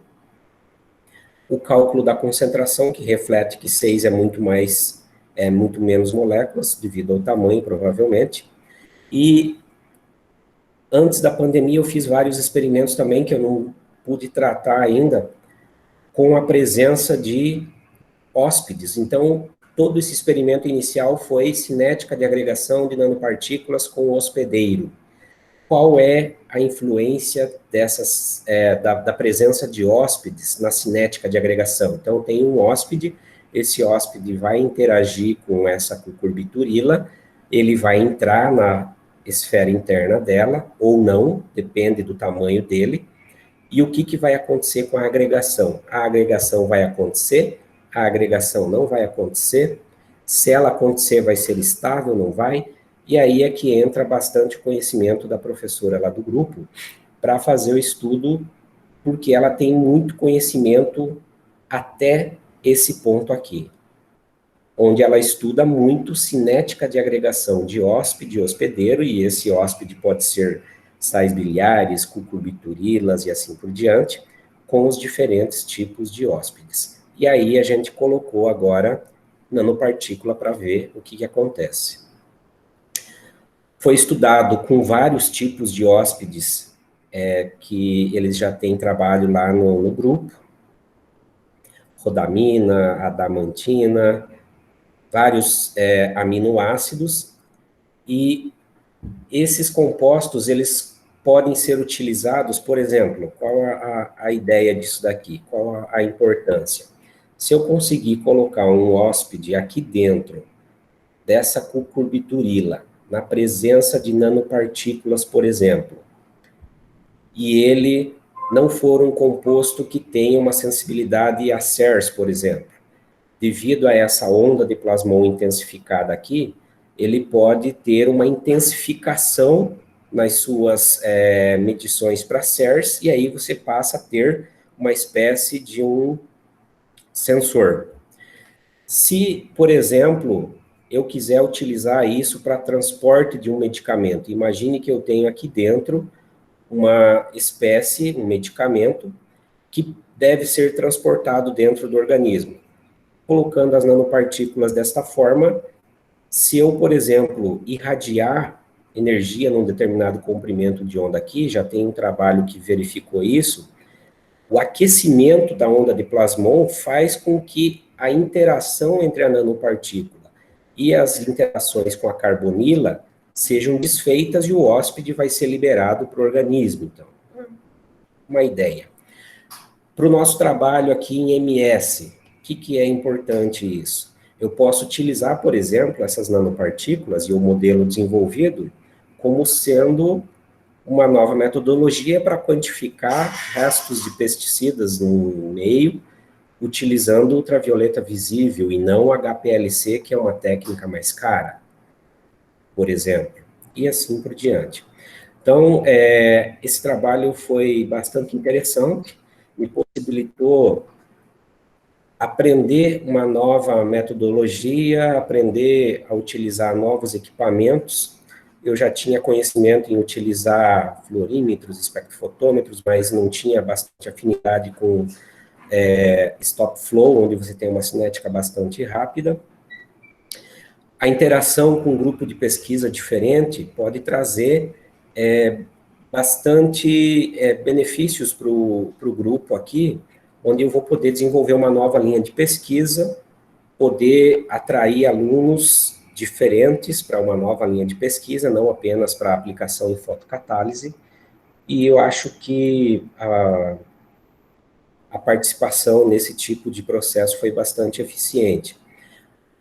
O cálculo da concentração, que reflete que 6 é muito menos moléculas, devido ao tamanho, provavelmente. E antes da pandemia eu fiz vários experimentos também, que eu não pude tratar ainda, com a presença de hóspedes. Então, todo esse experimento inicial foi cinética de agregação de nanopartículas com o hospedeiro. Qual é a influência da presença de hóspedes na cinética de agregação? Então, tem um hóspede, esse hóspede vai interagir com essa cucurbiturila, ele vai entrar na esfera interna dela, ou não, depende do tamanho dele. E o que vai acontecer com a agregação? A agregação vai acontecer, a agregação não vai acontecer, se ela acontecer vai ser estável, não vai? E aí é que entra bastante conhecimento da professora lá do grupo para fazer o estudo, porque ela tem muito conhecimento até esse ponto aqui, onde ela estuda muito cinética de agregação de hóspede e hospedeiro, e esse hóspede pode ser sais biliares, cucurbiturilas e assim por diante, com os diferentes tipos de hóspedes. E aí a gente colocou agora nanopartícula para ver o que acontece. Foi estudado com vários tipos de hóspedes, que eles já têm trabalho lá no grupo, rodamina, adamantina, vários aminoácidos, e esses compostos, eles podem ser utilizados, por exemplo, qual a ideia disso daqui, qual a importância? Se eu conseguir colocar um hóspede aqui dentro dessa cucurbiturila, na presença de nanopartículas, por exemplo, e ele não for um composto que tenha uma sensibilidade a CERS, por exemplo, devido a essa onda de plasmon intensificada aqui, ele pode ter uma intensificação nas suas medições para CERS, e aí você passa a ter uma espécie de um sensor. Se, por exemplo, eu quiser utilizar isso para transporte de um medicamento, imagine que eu tenho aqui dentro uma espécie, um medicamento, que deve ser transportado dentro do organismo. Colocando as nanopartículas desta forma, se eu, por exemplo, irradiar energia num determinado comprimento de onda aqui, já tem um trabalho que verificou isso, o aquecimento da onda de plasmon faz com que a interação entre a nanopartícula e as interações com a carbonila sejam desfeitas e o hóspede vai ser liberado para o organismo. Então, uma ideia. Para o nosso trabalho aqui em MS, o que é importante isso? Eu posso utilizar, por exemplo, essas nanopartículas e o modelo desenvolvido como sendo uma nova metodologia para quantificar restos de pesticidas no meio, utilizando ultravioleta visível e não HPLC, que é uma técnica mais cara, por exemplo, e assim por diante. Então, esse trabalho foi bastante interessante, me possibilitou aprender uma nova metodologia, aprender a utilizar novos equipamentos. Eu já tinha conhecimento em utilizar fluorímetros, espectrofotômetros, mas não tinha bastante afinidade com stop flow, onde você tem uma cinética bastante rápida. A interação com um grupo de pesquisa diferente pode trazer bastante benefícios para o grupo aqui, onde eu vou poder desenvolver uma nova linha de pesquisa, poder atrair alunos diferentes para uma nova linha de pesquisa, não apenas para aplicação em fotocatálise, e eu acho que a participação nesse tipo de processo foi bastante eficiente.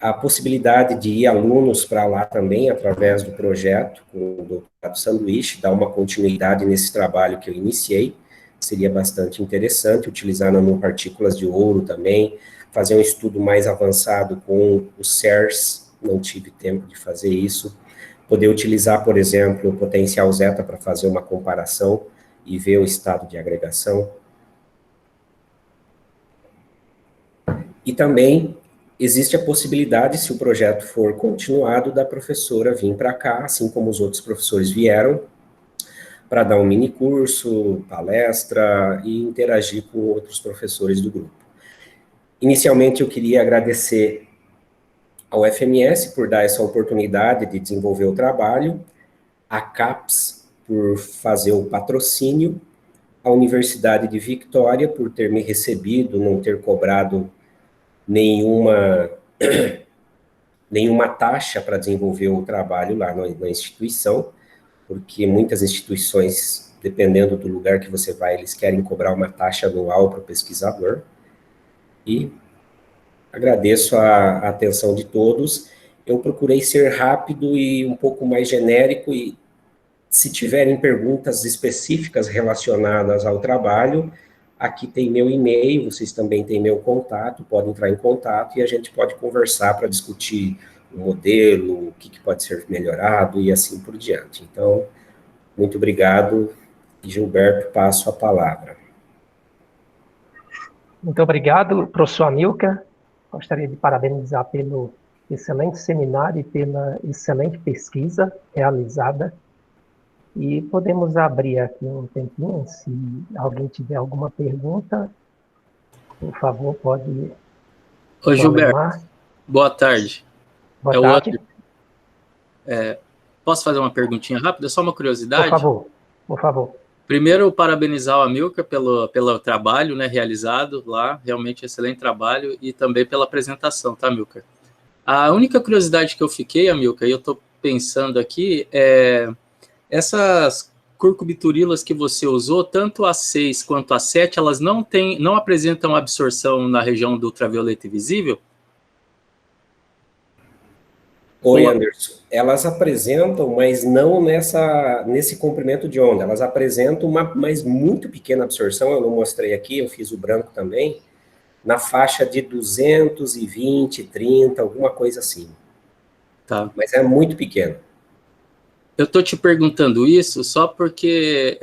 A possibilidade de ir alunos para lá também, através do projeto, com o doutorado sanduíche, dar uma continuidade nesse trabalho que eu iniciei, seria bastante interessante, utilizar nanopartículas de ouro também, fazer um estudo mais avançado com o CERS, não tive tempo de fazer isso, poder utilizar, por exemplo, o potencial zeta para fazer uma comparação e ver o estado de agregação. E também existe a possibilidade, se o projeto for continuado, da professora vir para cá, assim como os outros professores vieram, para dar um mini curso, palestra e interagir com outros professores do grupo. Inicialmente, eu queria agradecer ao FMS por dar essa oportunidade de desenvolver o trabalho, a CAPES por fazer o patrocínio, a Universidade de Vitória por ter me recebido, não ter cobrado nenhuma taxa para desenvolver o trabalho lá na instituição, porque muitas instituições, dependendo do lugar que você vai, eles querem cobrar uma taxa anual para o pesquisador. E agradeço a atenção de todos. Eu procurei ser rápido e um pouco mais genérico, e se tiverem perguntas específicas relacionadas ao trabalho, aqui tem meu e-mail, vocês também têm meu contato, podem entrar em contato e a gente pode conversar para discutir o modelo, o que pode ser melhorado e assim por diante. Então, muito obrigado. Gilberto, passo a palavra. Muito obrigado, professor Amilcar. Gostaria de parabenizar pelo excelente seminário e pela excelente pesquisa realizada. E podemos abrir aqui um tempinho, se alguém tiver alguma pergunta, por favor, pode... Ô, Gilberto, boa tarde. Boa tarde. Posso fazer uma perguntinha rápida? Só uma curiosidade? Por favor. Primeiro, parabenizar o Amilcar pelo trabalho, né, realizado lá, realmente excelente trabalho, e também pela apresentação, tá, Amilcar? A única curiosidade que eu fiquei, Amilcar, e eu estou pensando aqui, essas curcubiturilas que você usou, tanto a 6 quanto a 7, elas não apresentam absorção na região do ultravioleta visível? Oi, Anderson. Elas apresentam, mas não nesse comprimento de onda. Elas apresentam mas muito pequena absorção. Eu não mostrei aqui, eu fiz o branco também, na faixa de 220, 30, alguma coisa assim. Tá. Mas é muito pequeno. Eu estou te perguntando isso só porque,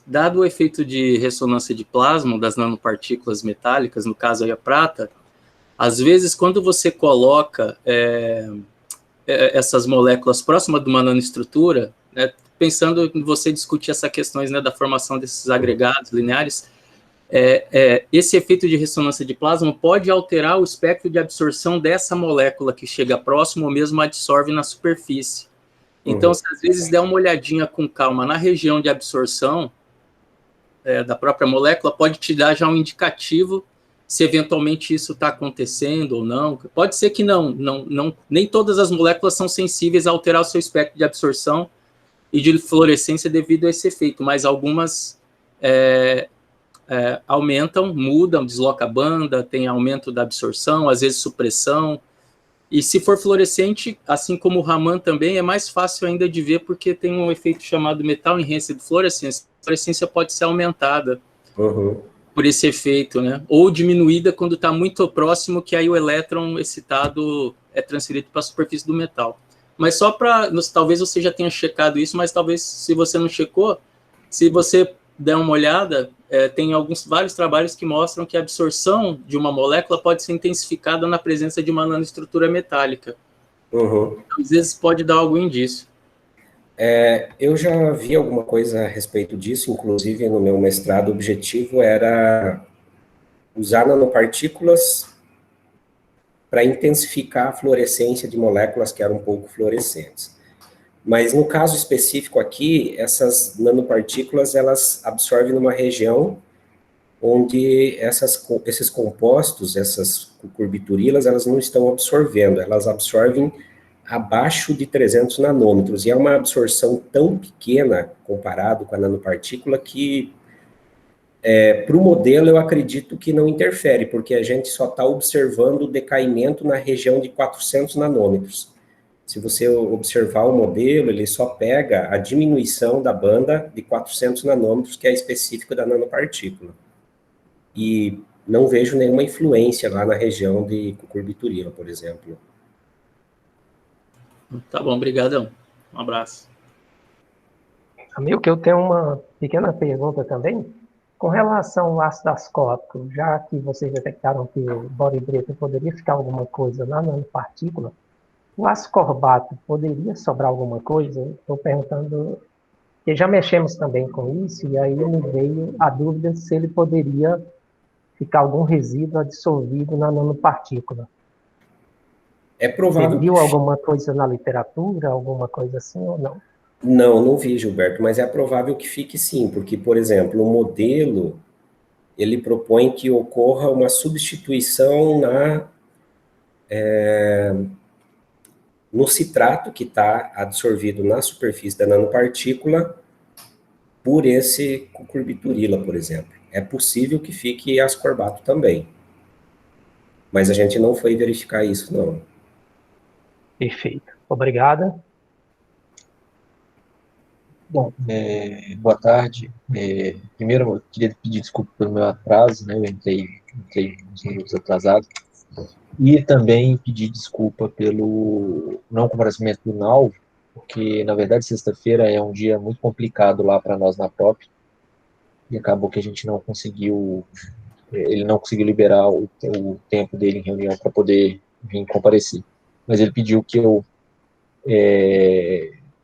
dado o efeito de ressonância de plasma das nanopartículas metálicas, no caso aí a prata, às vezes quando você coloca essas moléculas próximas de uma nanoestrutura, né, pensando em você discutir essas questões, né, da formação desses agregados lineares, esse efeito de ressonância de plasma pode alterar o espectro de absorção dessa molécula que chega próximo ou mesmo absorve na superfície. Então, se às vezes der uma olhadinha com calma na região de absorção da própria molécula, pode te dar já um indicativo se eventualmente isso está acontecendo ou não. Pode ser que não, nem todas as moléculas são sensíveis a alterar o seu espectro de absorção e de fluorescência devido a esse efeito, mas algumas aumentam, mudam, desloca a banda, tem aumento da absorção, às vezes supressão. E se for fluorescente, assim como o Raman também, é mais fácil ainda de ver, porque tem um efeito chamado metal enhanced fluorescence. A fluorescência pode ser aumentada por esse efeito, né? Ou diminuída quando está muito próximo, que aí o elétron excitado é transferido para a superfície do metal. Mas só para... Talvez você já tenha checado isso, mas talvez, se você não checou, se você der uma olhada, tem vários trabalhos que mostram que a absorção de uma molécula pode ser intensificada na presença de uma nanoestrutura metálica. Então, às vezes pode dar algum indício. Eu já vi alguma coisa a respeito disso, inclusive no meu mestrado, o objetivo era usar nanopartículas para intensificar a fluorescência de moléculas que eram pouco fluorescentes. Mas no caso específico aqui, essas nanopartículas, elas absorvem numa região onde esses compostos, essas cucurbiturilas, elas não estão absorvendo, elas absorvem abaixo de 300 nanômetros, e é uma absorção tão pequena comparado com a nanopartícula que, para o modelo, eu acredito que não interfere, porque a gente só está observando o decaimento na região de 400 nanômetros. Se você observar o modelo, ele só pega a diminuição da banda de 400 nanômetros, que é específica da nanopartícula. E não vejo nenhuma influência lá na região de cucurbiturila, por exemplo. Tá bom, obrigadão. Um abraço. Amilcar, eu tenho uma pequena pergunta também. Com relação ao ácido ascórbico, já que vocês detectaram que o boribrito poderia ficar alguma coisa na nanopartícula, o ascorbato poderia sobrar alguma coisa? Estou perguntando porque já mexemos também com isso, e aí me veio a dúvida se ele poderia ficar algum resíduo dissolvido na nanopartícula. É Você provável viu que alguma coisa na literatura, alguma coisa assim ou não? não, não vi, Gilberto, mas é provável que fique sim, porque, por exemplo, o modelo, ele propõe que ocorra uma substituição no citrato que está absorvido na superfície da nanopartícula por esse cucurbiturila, por exemplo. É possível que fique ascorbato também, mas a gente não foi verificar isso, não. Perfeito. Obrigada. Bom, boa tarde. Primeiro, eu queria pedir desculpa pelo meu atraso, né? Eu entrei uns minutos atrasado. E também pedir desculpa pelo não comparecimento do Nalvo, porque, na verdade, sexta-feira é um dia muito complicado lá para nós na PROP, e acabou que a gente não conseguiu, ele não conseguiu liberar o tempo dele em reunião para poder vir comparecer. Mas ele pediu que eu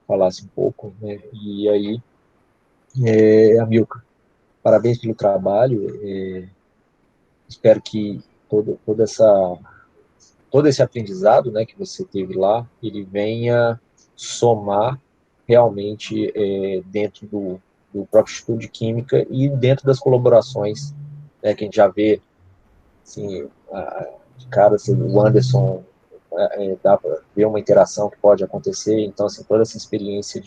falasse um pouco, né? E aí, Amilcar, parabéns pelo trabalho. Espero que todo esse aprendizado, né, que você teve lá, ele venha somar realmente dentro do próprio Instituto de Química e dentro das colaborações, né, que a gente já vê, assim, de cara, assim, o Anderson, dá para ver uma interação que pode acontecer. Então, assim, toda essa experiência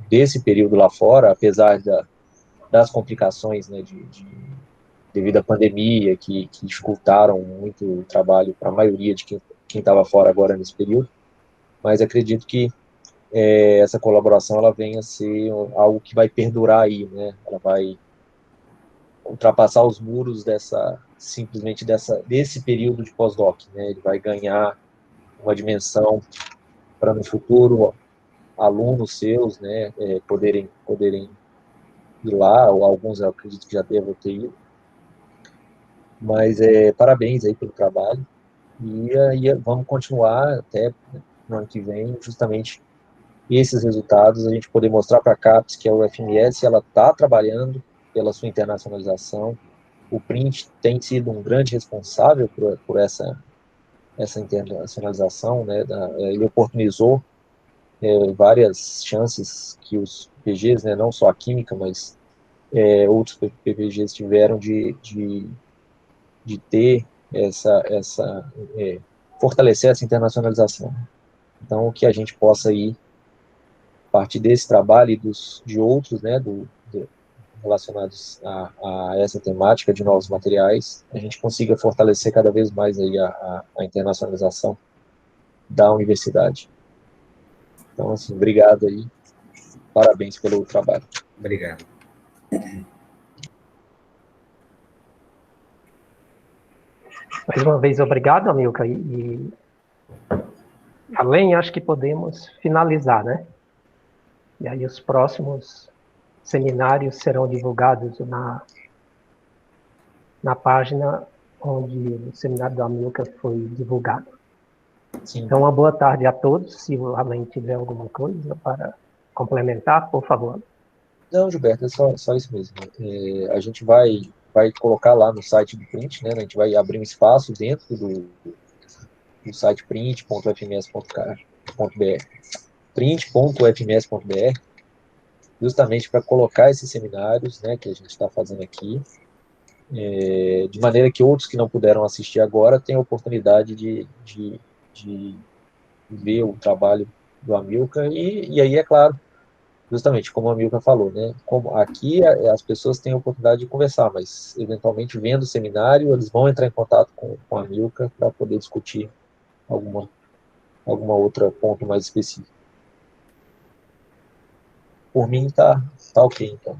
desse período lá fora, apesar das complicações, né, devido à pandemia, que dificultaram muito o trabalho para a maioria de quem estava fora agora nesse período, mas acredito que essa colaboração ela venha a ser algo que vai perdurar aí, né? Ela vai ultrapassar os muros simplesmente desse período de pós-doc, né? Ele vai ganhar uma dimensão para no futuro alunos seus, né, poderem ir lá, ou alguns eu acredito que já devam ter ido. Mas parabéns aí pelo trabalho. E aí vamos continuar até no ano que vem, justamente esses resultados, a gente poder mostrar para a CAPES que a UFMS está trabalhando pela sua internacionalização. O PRINT tem sido um grande responsável por essa internacionalização, né? Ele oportunizou várias chances que os PPGs, né, não só a química, mas outros PPGs tiveram de ter fortalecer essa internacionalização. Então, que a gente possa ir, a partir desse trabalho e de outros, né, relacionados a essa temática de novos materiais, a gente consiga fortalecer cada vez mais aí a internacionalização da universidade. Então, assim, obrigado aí, parabéns pelo trabalho. Obrigado. Mais uma vez, obrigado, Amilcar. E além, acho que podemos finalizar, né? E aí os próximos seminários serão divulgados na página onde o seminário do Amilcar foi divulgado. Sim. Então, uma boa tarde a todos. Se o Alain tiver alguma coisa para complementar, por favor. Não, Gilberto, é só isso mesmo. A gente vai colocar lá no site do Print, né? A gente vai abrir um espaço dentro do site print.fms.br, print.fms.br, justamente para colocar esses seminários, né, que a gente está fazendo aqui, de maneira que outros que não puderam assistir agora tenham a oportunidade de ver o trabalho do Amilcar, e aí, é claro, justamente como a Amilcar falou, né, como aqui as pessoas têm a oportunidade de conversar, mas eventualmente vendo o seminário, eles vão entrar em contato com a Amilcar para poder discutir alguma outra ponto mais específico. Por mim, tá ok, então.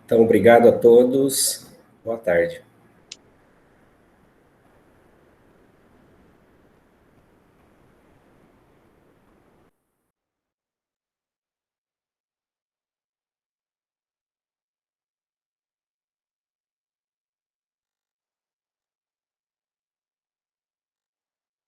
Então, obrigado a todos. Boa tarde.